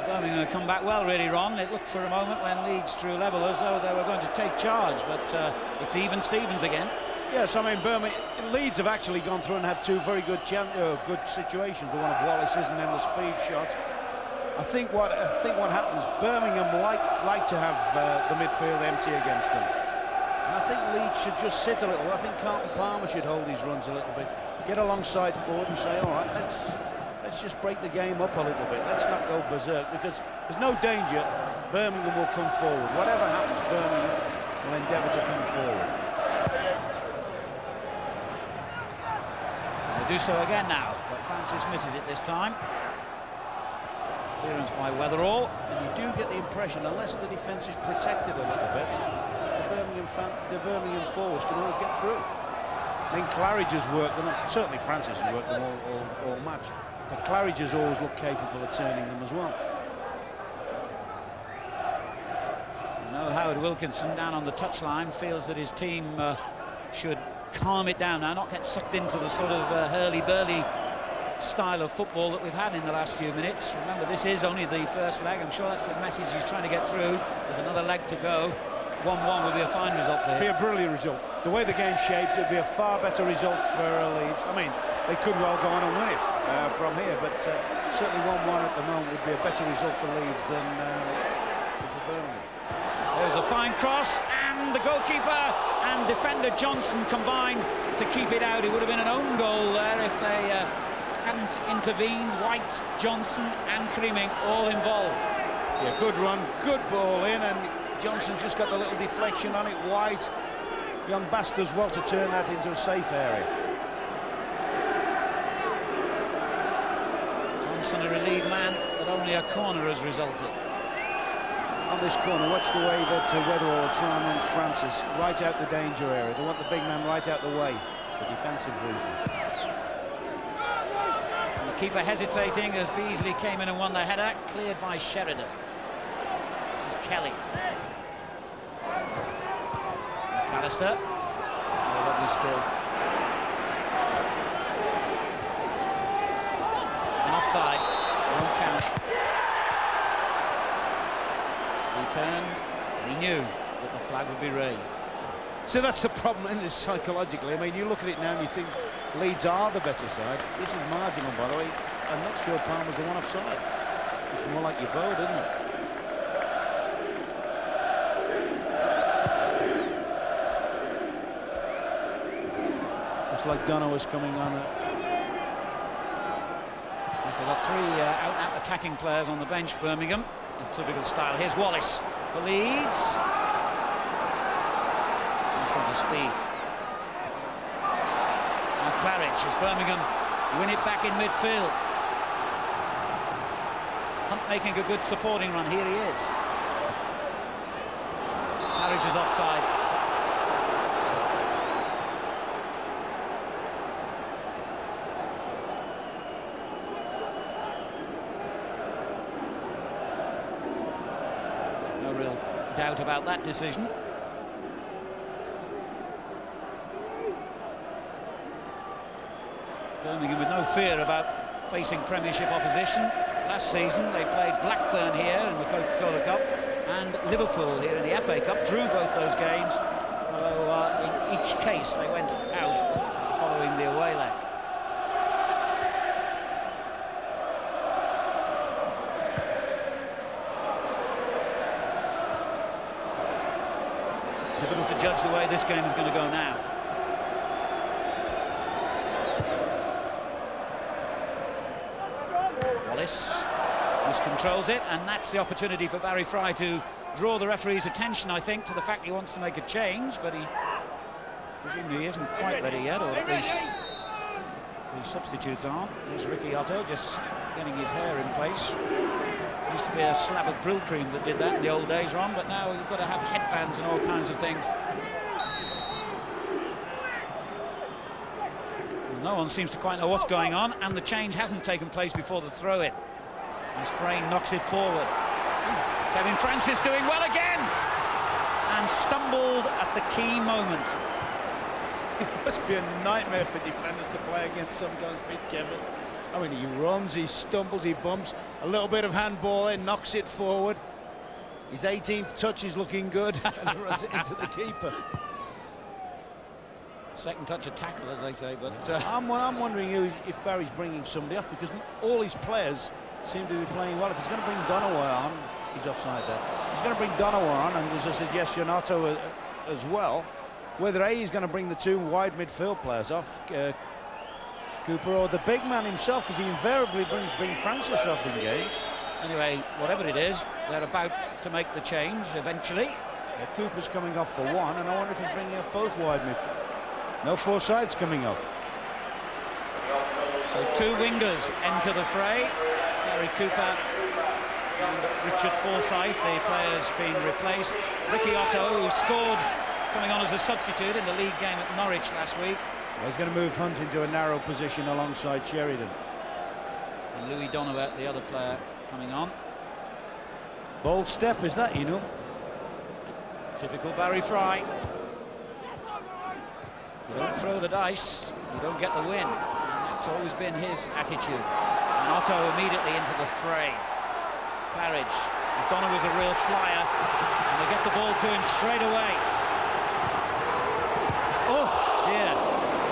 Speaker 1: Birmingham come back well, really, Ron. It looked for a moment when Leeds drew level as though they were going to take charge, but it's even Stevens again.
Speaker 2: Yes, I mean, Leeds have actually gone through and had two very good situations. The one of Wallace's and then the speed shot. I think what happens, Birmingham like to have the midfield empty against them, and I think Leeds should just sit a little. I think Carlton Palmer should hold his runs a little bit, get alongside Ford and say, all right, let's just break the game up a little bit. Let's not go berserk, because there's no danger. Birmingham will come forward. Whatever happens, Birmingham will endeavour to come forward.
Speaker 1: They do so again now, but Francis misses it this time. Clearance by Weatherall.
Speaker 2: And you do get the impression, unless the defence is protected a little bit, the Birmingham forwards can always get through. I mean, Claridge has worked them, certainly Francis has worked them all match, but Claridge has always looked capable of turning them as well.
Speaker 1: No, Howard Wilkinson down on the touchline feels that his team should calm it down now, not get sucked into the sort of hurly-burly style of football that we've had in the last few minutes. Remember, this is only the first leg. I'm sure that's the message he's trying to get through. There's another leg to go. 1-1 would be a fine result for him.
Speaker 2: It'd be a brilliant result. The way the game's shaped, it'd be a far better result for Leeds. I mean, they could well go on and win it from here, but certainly 1-1 at the moment would be a better result for Leeds than for Birmingham.
Speaker 1: There's a fine cross, and the goalkeeper and defender Johnson combined to keep it out. It would have been an own goal there if they hadn't intervened. White, Johnson and Freeming all involved.
Speaker 2: Yeah, good run, good ball in, and Johnson's just got the little deflection on it. White, young bastard's well to turn that into a safe area.
Speaker 1: Johnson a relieved man, but only a corner has resulted.
Speaker 2: On this corner, watch the way that Weatherall are trying on Francis, right out the danger area. They want the big man right out the way for defensive reasons.
Speaker 1: And the keeper hesitating as Beasley came in and won the header, cleared by Sheridan. This is Kelly. McAllister. Oh, lovely skill. And offside. Won't count. He turned, and he knew that the flag would be raised.
Speaker 2: So that's the problem, isn't it, psychologically? I mean, you look at it now and you think Leeds are the better side. This is marginal, by the way. I'm not sure Palmer's the one offside. It's more like your boat, isn't it? Looks like Dono was coming on.
Speaker 1: So they've got three out-and-out attacking players on the bench, Birmingham. In typical style. Here's Wallace for Leeds. He's gone to speed. Now Claridge as Birmingham win it back in midfield. Hunt making a good supporting run. Here he is. Claridge is offside. Doubt about that decision. Birmingham with no fear about facing Premiership opposition. Last season they played Blackburn here in the Coca Cola Cup and Liverpool here in the FA Cup, drew both those games, although in each case they went out following the away leg. Difficult to judge the way this game is going to go now. Wallace miscontrols it, and that's the opportunity for Barry Fry to draw the referee's attention, I think, to the fact he wants to make a change, but he presumably isn't quite ready yet, or at least the substitutes aren't. There's Ricky Otto just getting his hair in place. Used to be a slab of Brill cream that did that in the old days, Ron, but now you've got to have headbands and all kinds of things. No one seems to quite know what's going on, and the change hasn't taken place before the throw-in. As Frayne knocks it forward. Kevin Francis doing well again, and stumbled at the key moment.
Speaker 2: It must be a nightmare for defenders to play against sometimes, big Kevin. I mean, he runs, he stumbles, he bumps, a little bit of handball in, knocks it forward. His 18th touch is looking good, and runs it into the keeper.
Speaker 1: Second touch of tackle, as they say, but
Speaker 2: I'm wondering if Barry's bringing somebody off, because all his players seem to be playing well. If he's going to bring Dunaway on, he's offside there. He's going to bring Dunaway on, and there's a suggestion Otto as well. Whether he's going to bring the two wide midfield players off, Cooper, or the big man himself, because he invariably brings Francis off in games.
Speaker 1: Anyway, whatever it is, they're about to make the change eventually.
Speaker 2: Yeah, Cooper's coming off for one, and I wonder if he's bringing up both wide midfield. No Forsyth's coming off.
Speaker 1: So two wingers enter the fray. Gary Cooper and Richard Forsyth, the players being replaced. Ricky Otto, who scored coming on as a substitute in the league game at Norwich last week.
Speaker 2: Well, he's going to move Hunt into a narrow position alongside Sheridan.
Speaker 1: And Louis Donovan, the other player, coming on.
Speaker 2: Bold step, is that, you know?
Speaker 1: Typical Barry Fry. You don't throw the dice, you don't get the win. And that's always been his attitude. And Otto immediately into the fray. Claridge. Donovan's a real flyer, and they get the ball to him straight away. Oh dear,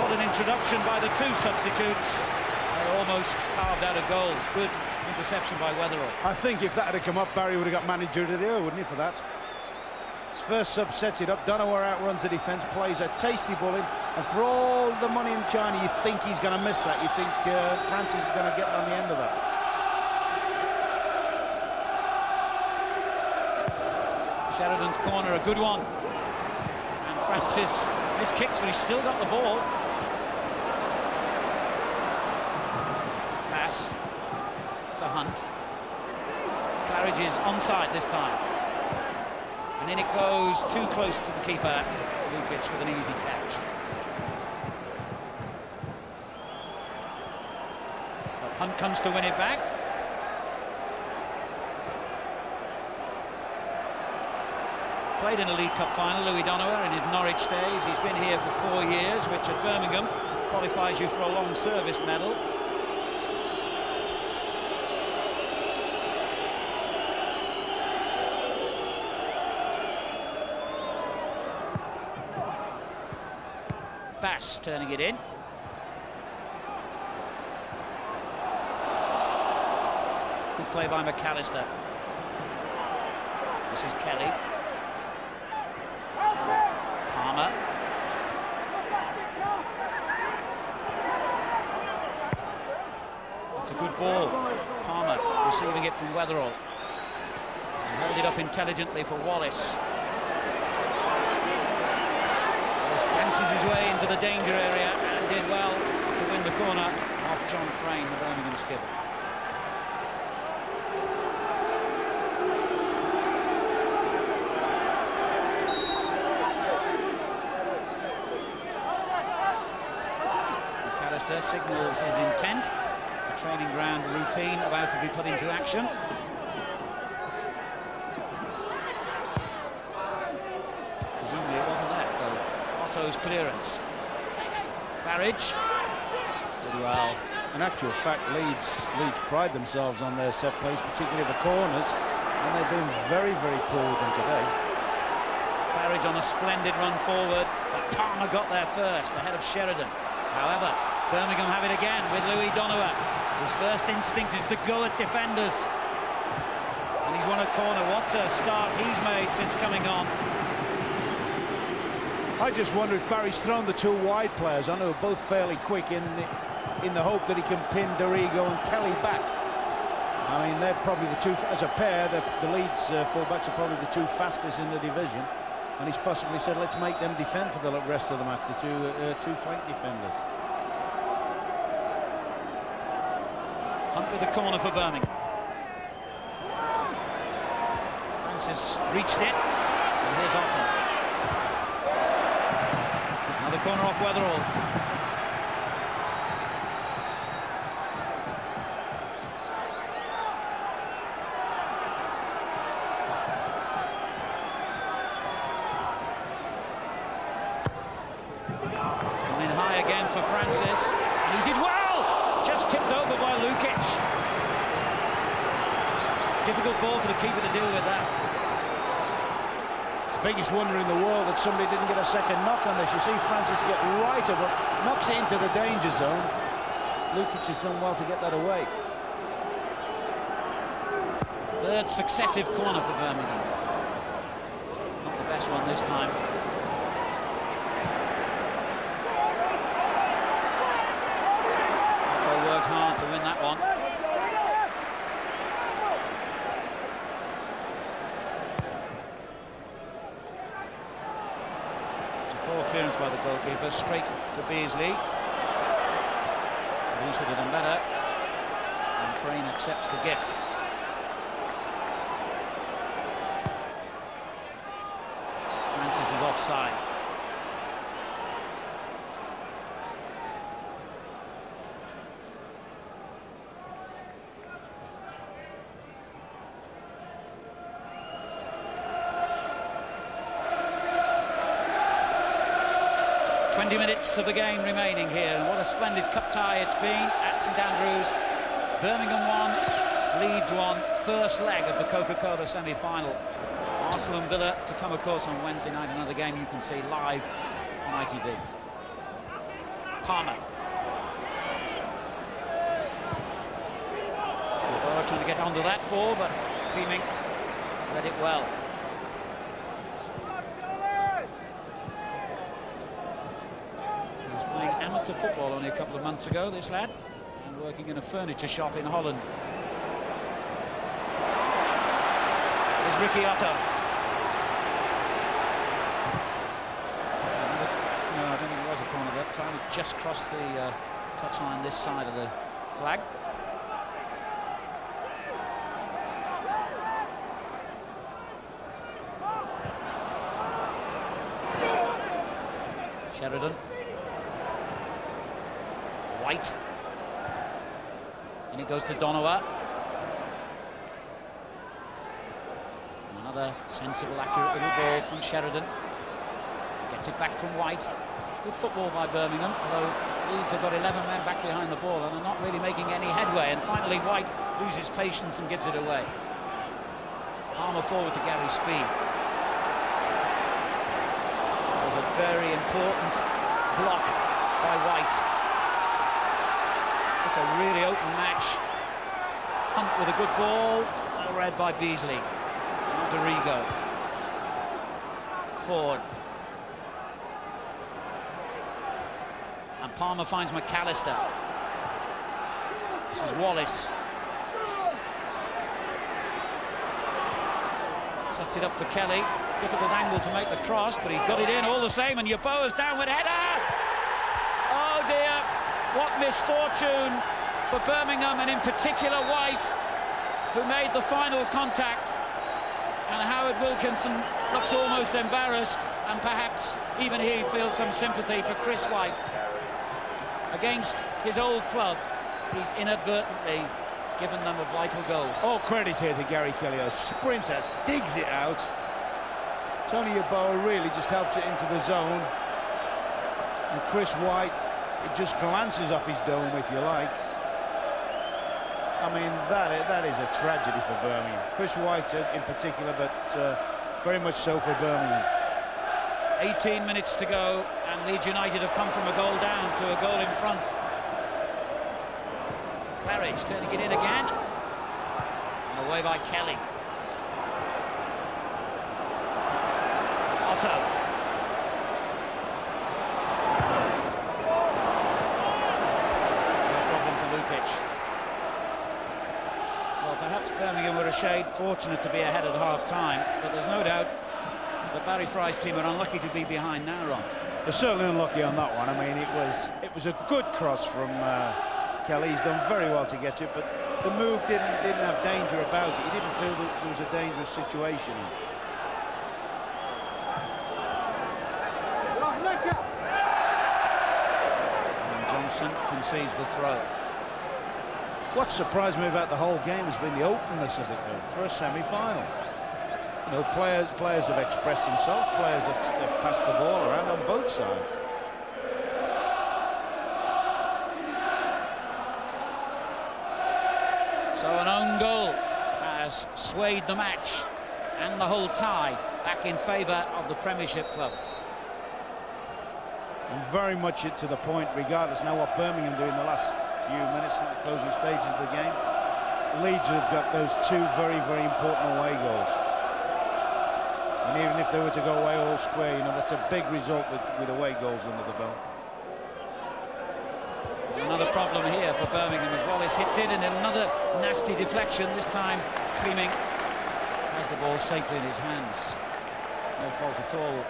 Speaker 1: what an introduction by the two substitutes. They almost carved out a goal. Good interception by Weatherall.
Speaker 2: I think if that had come up, Barry would have got manager of the year, wouldn't he, for that? His first sub sets it up. Dunaway outruns the defence, plays a tasty ball in, and for all the money in China, you think he's going to miss that. You think Francis is going to get on the end of that.
Speaker 1: Sheridan's corner, a good one. And Francis miskicks, but he's still got the ball. Pass to Hunt. Claridge is onside this time. And in it goes, too close to the keeper. Lukic with an easy catch. But Hunt comes to win it back. Played in a League Cup final, Louis Donovan, in his Norwich days. He's been here for 4 years, which at Birmingham qualifies you for a long service medal. Bass turning it in. Good play by McAllister. This is Kelly. Palmer. That's a good ball. Palmer receiving it from Weatherall. And held it up intelligently for Wallace. Dances his way into the danger area and did well to win the corner off John Frayne, the Birmingham skipper. McAllister signals his intent. The training ground routine about to be put into action. Presumably it wasn't that, though. Otto's clearance. Claridge. Did well.
Speaker 2: In actual fact, Leeds pride themselves on their set plays, particularly the corners, and they've been very, very poor with them today.
Speaker 1: Claridge on a splendid run forward, but Palmer got there first, ahead of Sheridan. However, Birmingham have it again with Louis Donovan. His first instinct is to go at defenders. And he's won a corner. What a start he's made since coming on.
Speaker 2: I just wonder if Barry's thrown the two wide players on, who are both fairly quick, in the hope that he can pin Dorigo and Kelly back. I mean, they're probably the two, as a pair, the Leeds fullbacks are probably the two fastest in the division. And he's possibly said, let's make them defend for the rest of the match, the two flank defenders.
Speaker 1: Hunt with the corner for Birmingham. Francis reached it, and here's Otto. Another corner off Weatherall. It's coming in high again for Francis, and he did well! Just tipped over by Lukic. Difficult ball for the keeper to deal with that.
Speaker 2: It's the biggest wonder in the world that somebody didn't get a second knock on this. You see Francis get right up, knocks it into the danger zone. Lukic has done well to get that away.
Speaker 1: Third successive corner for Birmingham. Not the best one this time. Otto worked hard to win that one. Poor clearance by the goalkeeper, straight to Beasley. He should have done better. And Frayne accepts the gift. Francis is offside. Minutes of the game remaining here, and what a splendid cup tie it's been at St Andrews. Birmingham won, Leeds won, first leg of the Coca Cola Semi-Final. Arsenal and Villa to come, of course, on Wednesday night, another game you can see live on ITV. Palmer. Yeboah trying to get onto that ball, but Fleming read it well. Amateur football only a couple of months ago, this lad, and working in a furniture shop in Holland. There's Ricky Otto. No, I don't think it was a corner that time. It just crossed the touchline this side of the flag. Sheridan. White, and it goes to Donowa. Another sensible, accurate little ball from Sheridan. Gets it back from White. Good football by Birmingham, although Leeds have got 11 men back behind the ball and are not really making any headway. And finally White loses patience and gives it away. Palmer forward to Gary Speed. That was a very important block by White. It's a really open match. Hunt with a good ball, well read by Beasley. Dorigo. Ford. And Palmer finds McAllister. This is Wallace. Sets it up for Kelly. Difficult angle to make the cross, but he got it in all the same, and Yeboah's downward header! Oh dear! What misfortune for Birmingham, and in particular White, who made the final contact. And Howard Wilkinson looks almost embarrassed, and perhaps even he feels some sympathy for Chris White. Against his old club, he's inadvertently given them a vital goal.
Speaker 2: All credit here to Gary Kelly. A sprinter digs it out. Tony Yeboah really just helps it into the zone. And Chris White, it just glances off his dome, if you like. I mean, that is a tragedy for Birmingham. Chris White in particular, but very much so for Birmingham.
Speaker 1: 18 minutes to go, and Leeds United have come from a goal down to a goal in front. Claridge turning it in again. And away by Kelly. Otto. Well, perhaps Birmingham were a shade fortunate to be ahead at half-time, but there's no doubt that Barry Fry's team are unlucky to be behind now, Ron.
Speaker 2: They're certainly unlucky on that one. I mean, it was a good cross from Kelly. He's done very well to get it, but the move didn't have danger about it. He didn't feel that there was a dangerous situation.
Speaker 1: And Johnson concedes the throw.
Speaker 2: What surprised me about the whole game has been the openness of it, though, for a semi-final. You know, players have expressed themselves, players have passed the ball around on both sides.
Speaker 1: So an own goal has swayed the match and the whole tie back in favour of the Premiership club.
Speaker 2: And very much to the point, regardless now what Birmingham do in the last few minutes in the closing stages of the game. Leeds have got those two very, very important away goals. And even if they were to go away all square, you know, that's a big result with away goals under the belt.
Speaker 1: Another problem here for Birmingham as Wallace hits it, and another nasty deflection, this time Fleming has the ball safely in his hands. No fault at all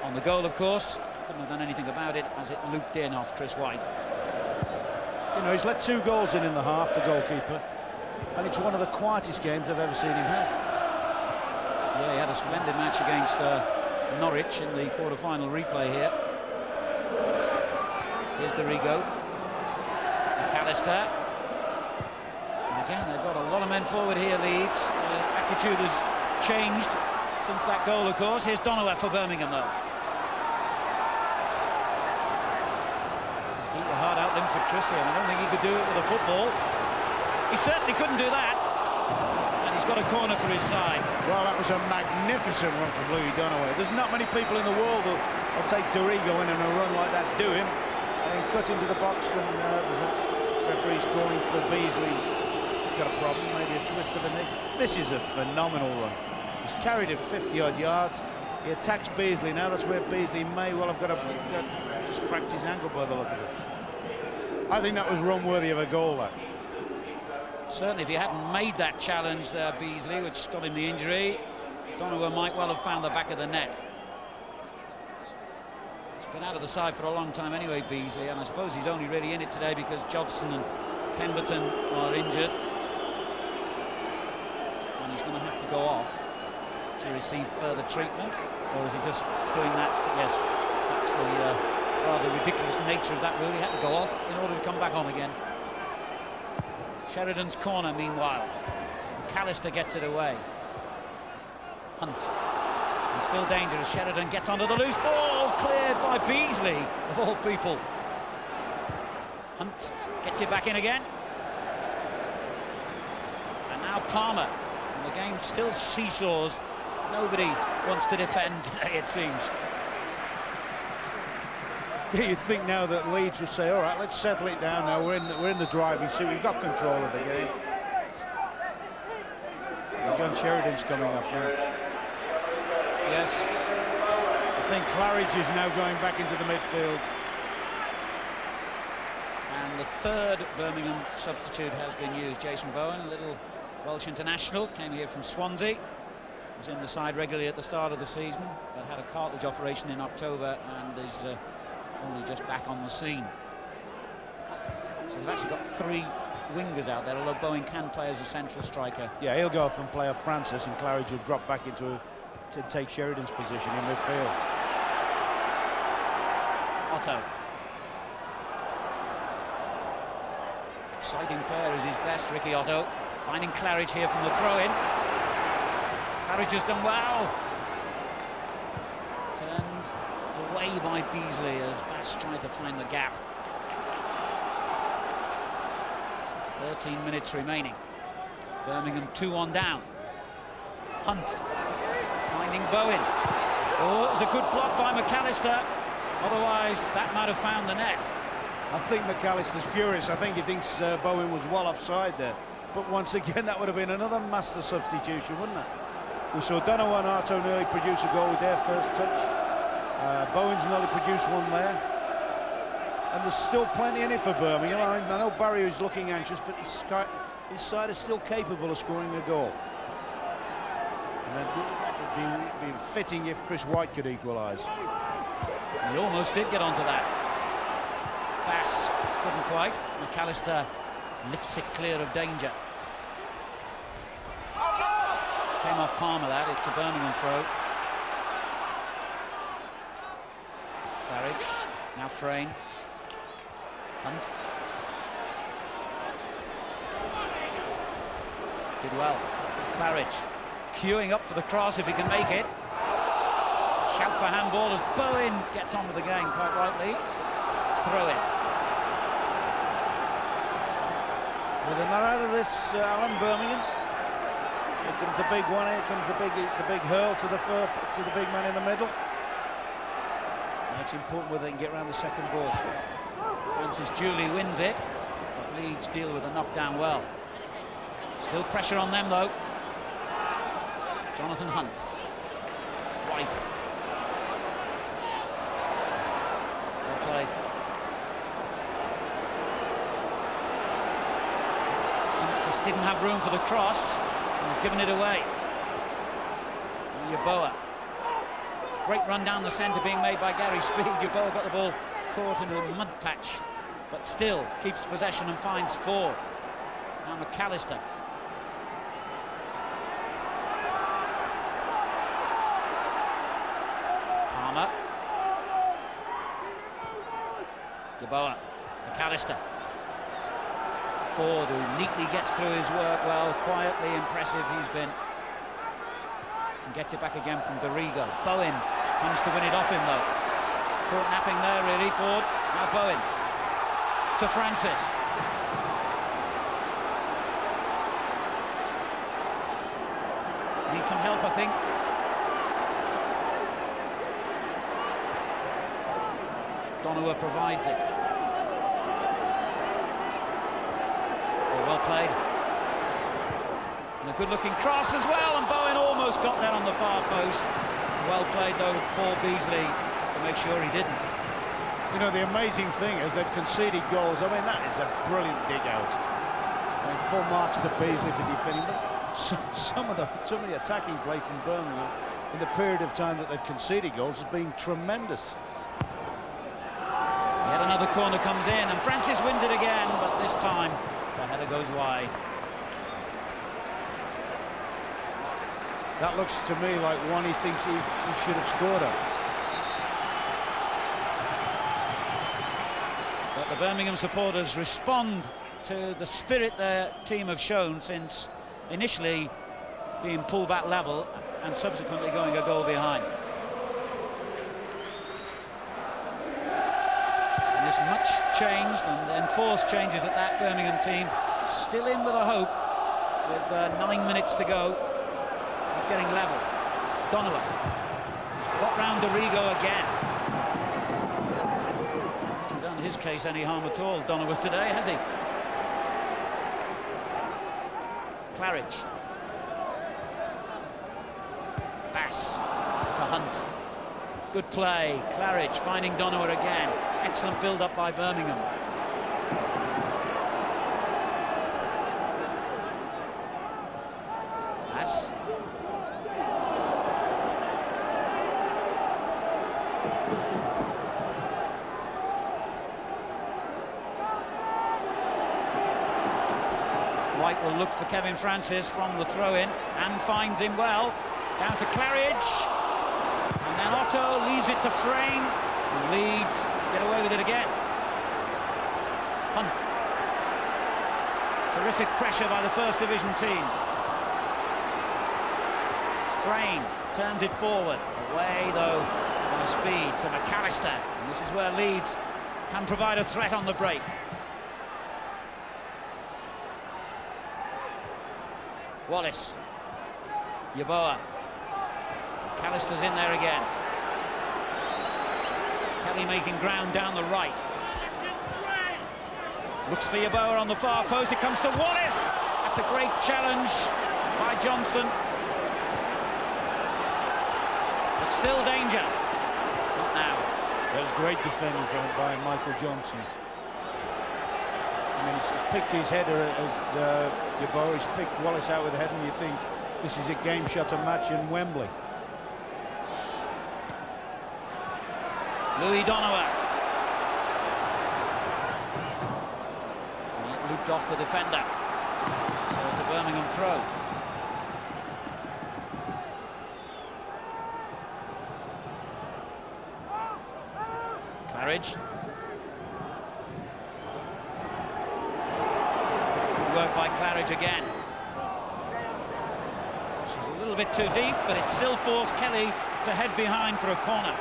Speaker 1: on the goal, of course. Couldn't have done anything about it as it looped in off Chris White.
Speaker 2: You know, he's let 2 goals in the half, the goalkeeper, and it's one of the quietest games I've ever seen him have.
Speaker 1: Yeah, he had a splendid match against Norwich in the quarter-final replay here. Here's the Rigo. McAllister. And again, they've got a lot of men forward here, Leeds. Their attitude has changed since that goal, of course. Here's Donovan for Birmingham, though. Beat the hard out Linford Christie, and I don't think he could do it with a football. He certainly couldn't do that. And he's got a corner for his side.
Speaker 2: Well, that was a magnificent run from Louis Dunaway. There's not many people in the world who'll take Dorigo in and a run like that do him. And he cut into the box, and there's a referee's calling for Beasley. He's got a problem, maybe a twist of the knee. This is a phenomenal run. He's carried it 50-odd yards. He attacks Beasley now. That's where Beasley may well have just cracked his ankle by the look of it. I think that was run worthy of a goal, that.
Speaker 1: Certainly, if he hadn't made that challenge there, Beasley, which got him the injury, Donovan might well have found the back of the net. He's been out of the side for a long time anyway, Beasley, and I suppose he's only really in it today because Jobson and Pemberton are injured. And he's going to have to go off to receive further treatment, or is he just doing that? Yes, that's the rather ridiculous nature of that rule. He had to go off in order to come back on again. Sheridan's corner, meanwhile. McAllister gets it away. Hunt. And still dangerous. Sheridan gets onto the loose ball, cleared by Beasley, of all people. Hunt gets it back in again. And now Palmer. And the game still seesaws. Nobody wants to defend today, it seems.
Speaker 2: Yeah, you'd think now that Leeds would say, all right, let's settle it down now. We're in the driving seat. We've got control of the game. And John Sheridan's coming off now.
Speaker 1: Yes.
Speaker 2: I think Claridge is now going back into the midfield.
Speaker 1: And the third Birmingham substitute has been used. Jason Bowen, a little Welsh international, came here from Swansea. Was in the side regularly at the start of the season, but had a cartilage operation in October and is only just back on the scene. So they've actually got 3 wingers out there, although Bowen can play as a central striker.
Speaker 2: Yeah, he'll go off and play off Francis, and Claridge will drop back to take Sheridan's position in midfield.
Speaker 1: Otto. Exciting player is his best, Ricky Otto. Finding Claridge here from the throw-in. Claridge has done well. Turned away by Beasley as Bass tried to find the gap. 13 minutes remaining. Birmingham 2-1 down. Hunt finding Bowen. Oh, it was a good block by McAllister. Otherwise, that might have found the net.
Speaker 2: I think McAllister's furious. I think he thinks Bowen was well offside there. But once again, that would have been another master substitution, wouldn't it? We saw Donovan and Arto nearly produce a goal with their first touch. Bowen's nearly produced one there. And there's still plenty in it for Birmingham. I know Barry is looking anxious, but his side is still capable of scoring a goal. And it would be fitting if Chris White could equalise.
Speaker 1: He almost did get onto that. Bass couldn't quite. McAllister lifts it clear of danger. Came off Palmer, that. It's a Birmingham throw. Claridge, now Frayne. Hunt. Did well. Claridge queuing up for the cross if he can make it. Shout for handball as Bowen gets on with the game quite rightly. Throw it.
Speaker 2: Well, they're not out of this, Alan. Birmingham. Here comes the big one. Here comes the big hurl to the big man in the middle. Now it's important whether they can get around the second ball.
Speaker 1: Francis Julie wins it, but Leeds deal with the knockdown well. Still pressure on them though. Jonathan Hunt. White. Well played. Hunt just didn't have room for the cross. He's given it away. Yeboah. Great run down the centre being made by Gary Speed. Yeboah got the ball caught in a mud patch, but still keeps possession and finds four. Now McAllister. Palmer. Yeboah. McAllister. Ford, who neatly gets through his work well, quietly impressive he's been. And gets it back again from Dorigo. Bowen comes to win it off him though. Caught napping there really, Ford. Now Bowen to Francis. Need some help, I think. Donowa provides it. Well played. And a good-looking cross as well, and Bowen almost got that on the far post. Well played though, Paul Beasley, to make sure he didn't.
Speaker 2: You know, the amazing thing is they've conceded goals. I mean, that is a brilliant dig-out. I mean, full marks to Beasley for defending, but some of the attacking play from Birmingham in the period of time that they've conceded goals has been tremendous.
Speaker 1: Yet another corner comes in, and Francis wins it again, but this time the header goes wide.
Speaker 2: That looks to me like one he thinks he should have scored on.
Speaker 1: But the Birmingham supporters respond to the spirit their team have shown since initially being pulled back level and subsequently going a goal behind. And this much changed and enforced changes at that Birmingham team, still in with a hope with 9 minutes to go of getting level. Donowa got round Dorigo again. Hasn't done his case any harm at all, Donowa, today, has he? Claridge. Bass to Hunt. Good play. Claridge finding Donowa again. Excellent build-up by Birmingham. Bass. White will look for Kevin Francis from the throw-in and finds him well. Down to Claridge. And then Otto leaves it to Frayne. Leeds get away with it again. Hunt. Terrific pressure by the First Division team. Frayne turns it forward. Away though by Speed to McAllister. And this is where Leeds can provide a threat on the break. Wallace. Yeboah. McAllister's in there again. Kelly making ground down the right. Looks for Yeboah on the far post. It comes to Wallace. That's a great challenge by Johnson. But still danger. Not now.
Speaker 2: There's great defending by Michael Johnson. I mean, he's picked his header as Yeboah. He's picked Wallace out with the head, and you think this is a game-shatter match in Wembley.
Speaker 1: Louis Donowa. slipped off the defender. So it's a Birmingham throw. Claridge. Good work by Claridge again. She's a little bit too deep, but it still forced Kelly to head behind for a corner.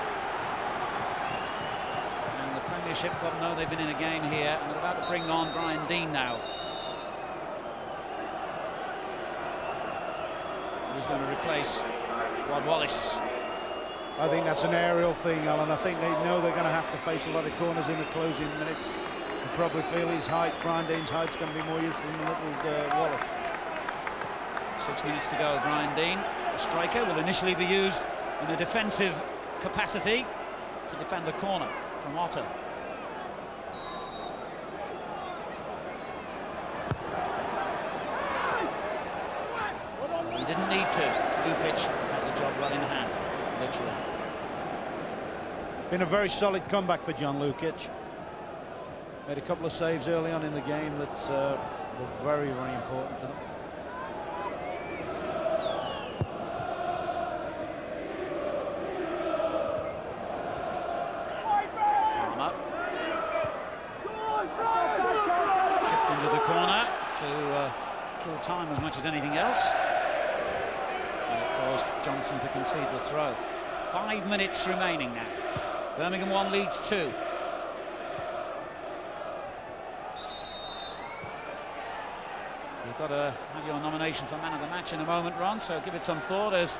Speaker 1: And the Premiership club know they've been in a game here, and they're about to bring on Brian Deane now. He's going to replace Rod Wallace.
Speaker 2: I think that's an aerial thing, Alan. I think they know they're going to have to face a lot of corners in the closing minutes. You probably feel his height, Brian Deane's height's going to be more useful than little Wallace.
Speaker 1: 6 minutes to go. Brian Deane, the striker, will initially be used in a defensive capacity to defend the corner from Otto. He didn't need to. Lukic had the job well in hand, literally.
Speaker 2: Been a very solid comeback for John Lukic. Made a couple of saves early on in the game that were very, very important to them.
Speaker 1: Chipped into the corner to kill time as much as anything else. And it caused Johnson to concede the throw. 5 minutes remaining now. Birmingham 1, Leeds 2. You've got to have your nomination for man of the match in a moment, Ron, so give it some thought as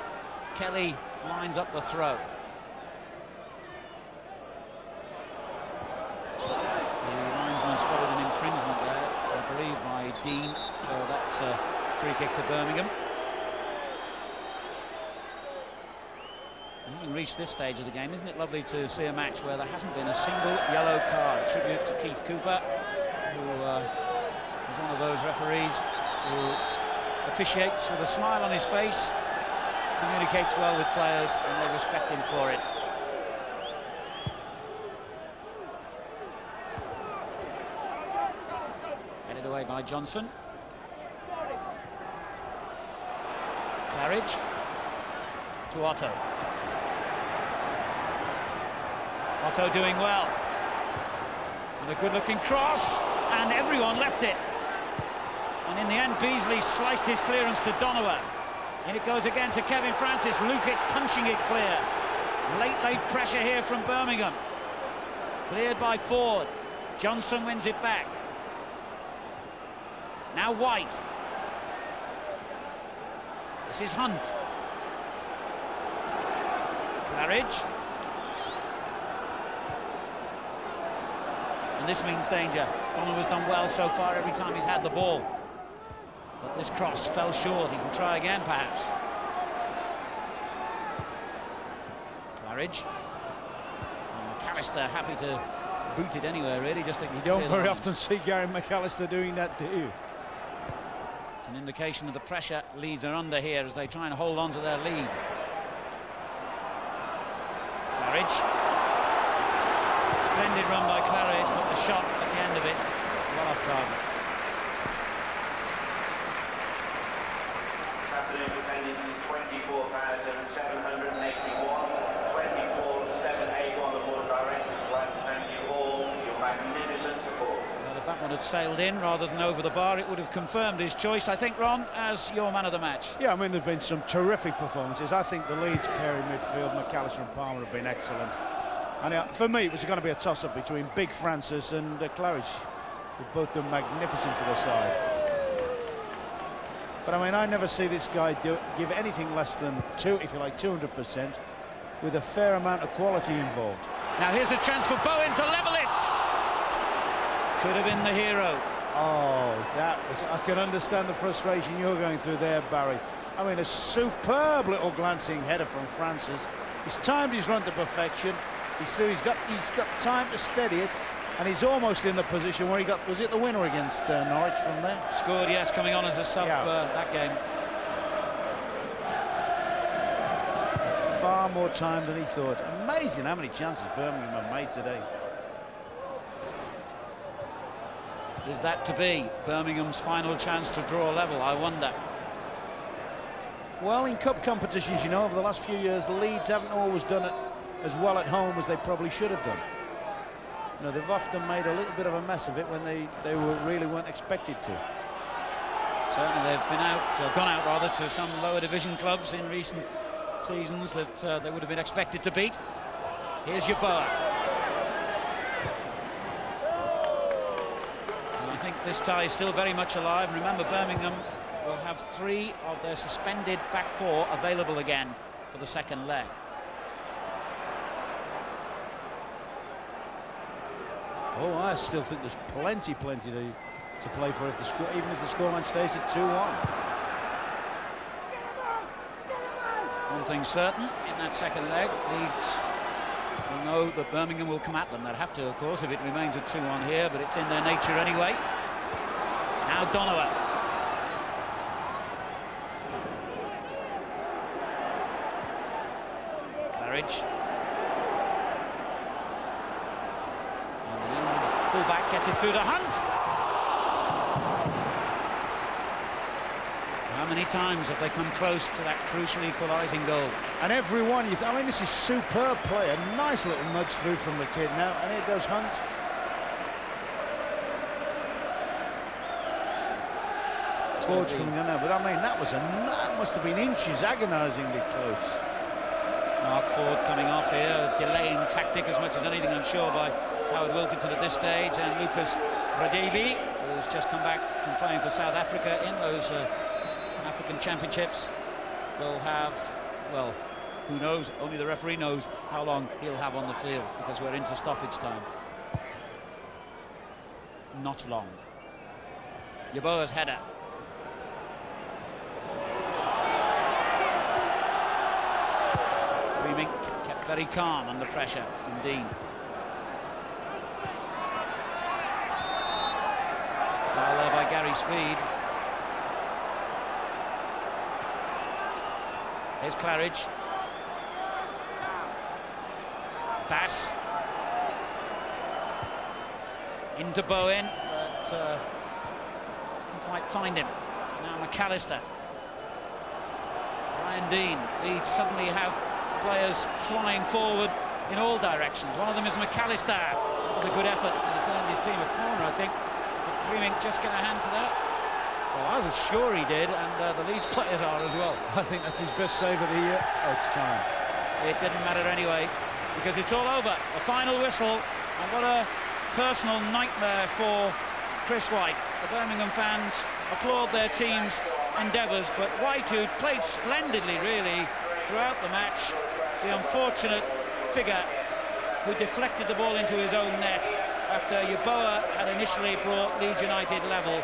Speaker 1: Kelly lines up the throw. Spotted an infringement there, I believe, by Deane, so that's a free kick to Birmingham. And having reached this stage of the game, isn't it lovely to see a match where there hasn't been a single yellow card? A tribute to Keith Cooper, who is one of those referees who officiates with a smile on his face, communicates well with players, and they respect him for it. Away by Johnson. Claridge to Otto. Otto doing well. And a good-looking cross, and everyone left it. And in the end, Beasley sliced his clearance to Donovan. And it goes again to Kevin Francis. Lukic punching it clear. Late pressure here from Birmingham. Cleared by Ford. Johnson wins it back. Now White. This is Hunt. Claridge. And this means danger. Donovan's done well so far every time he's had the ball. But this cross fell short. He can try again, perhaps. Claridge. And McAllister happy to boot it anywhere, really. Just to
Speaker 2: you don't very often see Gary McAllister doing that, do you?
Speaker 1: It's an indication of the pressure Leeds are under here as they try and hold on to their lead. Claridge. Splendid run by Claridge, but the shot at the end of it, well off target.
Speaker 6: Afternoon defending 24,781, 24,781 the board of directors. I'd like to thank you all for your magnificent support.
Speaker 1: If that one had sailed in rather than over the bar, it would have confirmed his choice, I think, Ron, as your man of the match.
Speaker 2: Yeah, I mean, there have been some terrific performances. I think the Leeds pair in midfield, McAllister and Palmer, have been excellent. And for me, it was going to be a toss-up between Big Francis and Claridge, who've both done magnificent for the side. But I mean, I never see this guy give anything less than 200%, with a fair amount of quality involved.
Speaker 1: Now here's a chance for Bowen to level it. Could have been the hero.
Speaker 2: Oh, that was... I can understand the frustration you're going through there, Barry. I mean, a superb little glancing header from Francis. He's timed his run to perfection. He's got time to steady it, and he's almost in the position where he got... Was it the winner against Norwich from there?
Speaker 1: Scored, yes, coming on as a sub that game.
Speaker 2: Far more time than he thought. Amazing how many chances Birmingham have made today.
Speaker 1: Is that to be Birmingham's final chance to draw level, I wonder?
Speaker 2: Well, in cup competitions, you know, over the last few years, Leeds haven't always done it as well at home as they probably should have done. You know, they've often made a little bit of a mess of it when they really weren't expected to.
Speaker 1: Certainly they've gone out rather to some lower division clubs in recent seasons that they would have been expected to beat. Here's Yeboah. And I think this tie is still very much alive. Remember, Birmingham will have 3 of their suspended back 4 available again for the second leg.
Speaker 2: Oh, I still think there's plenty to play for if the score, even if the scoreline stays at 2-1.
Speaker 1: One thing's certain, in that second leg, Leeds will know that Birmingham will come at them. They'll have to, of course, if it remains at 2-1 here, but it's in their nature anyway. Now Donovan. Claridge. Fullback gets it through to Hunt. How many times have they come close to that crucial equalising goal?
Speaker 2: And everyone, I mean, this is superb play. A nice little nudge through from the kid now, and here goes Hunt. Ford's coming on now, but I mean, that must have been inches, agonisingly close.
Speaker 1: Mark Ford coming off here, delaying tactic as much as anything, I'm sure, by Howard Wilkinson at this stage, and Lucas Radevi, who's just come back from playing for South Africa in those African Championships, will have, well, who knows, only the referee knows how long he'll have on the field, because we're into stoppage time. Not long. Yeboah's header. Freeman kept very calm under pressure from Dean. Foul there by Gary Speed. Here's Claridge. Bass. Into Bowen, but couldn't quite find him. Now McAllister. Brian Dean. Leeds suddenly have players flying forward in all directions. One of them is McAllister. That was a good effort, and he turned his team a corner, I think. But Freeman just get a hand to that. Well, I was sure he did, and the Leeds players are as well.
Speaker 2: I think that's his best save of the year. Oh, it's time.
Speaker 1: It didn't matter anyway, because it's all over. The final whistle, and what a personal nightmare for Chris White. The Birmingham fans applaud their team's endeavours, but White, who played splendidly, really, throughout the match, the unfortunate figure who deflected the ball into his own net after Yeboah had initially brought Leeds United level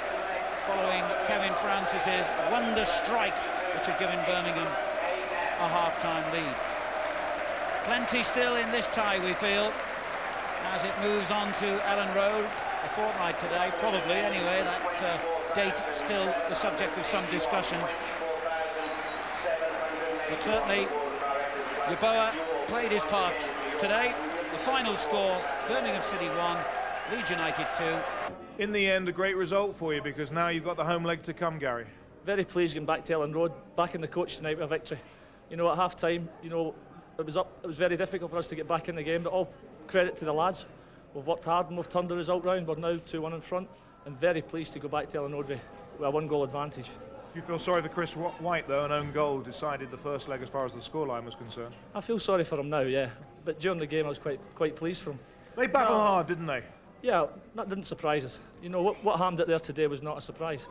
Speaker 1: following Kevin Francis's wonder strike, which had given Birmingham a half-time lead. Plenty still in this tie, we feel, as it moves on to Ellen Road, a fortnight today, probably anyway. That date still the subject of some discussions. But certainly, Yeboah played his part today. The final score, Birmingham City 1, Leeds United 2.
Speaker 3: In the end, a great result for you, because now you've got the home leg to come, Gary.
Speaker 7: Very pleased getting back to Ellen Road, back in the coach tonight with a victory. You know, at half-time, you know, it was very difficult for us to get back in the game, but all credit to the lads. We've worked hard and we've turned the result round. We're now 2-1 in front, and very pleased to go back to Ellen Road with a 1-goal advantage.
Speaker 3: You feel sorry for Chris White, though? An own goal decided the first leg as far as the scoreline was concerned.
Speaker 7: I feel sorry for him now, yeah. But during the game, I was quite pleased for him.
Speaker 3: They battled hard, didn't they?
Speaker 7: Yeah, that didn't surprise us. You know, what harmed it there today was not a surprise.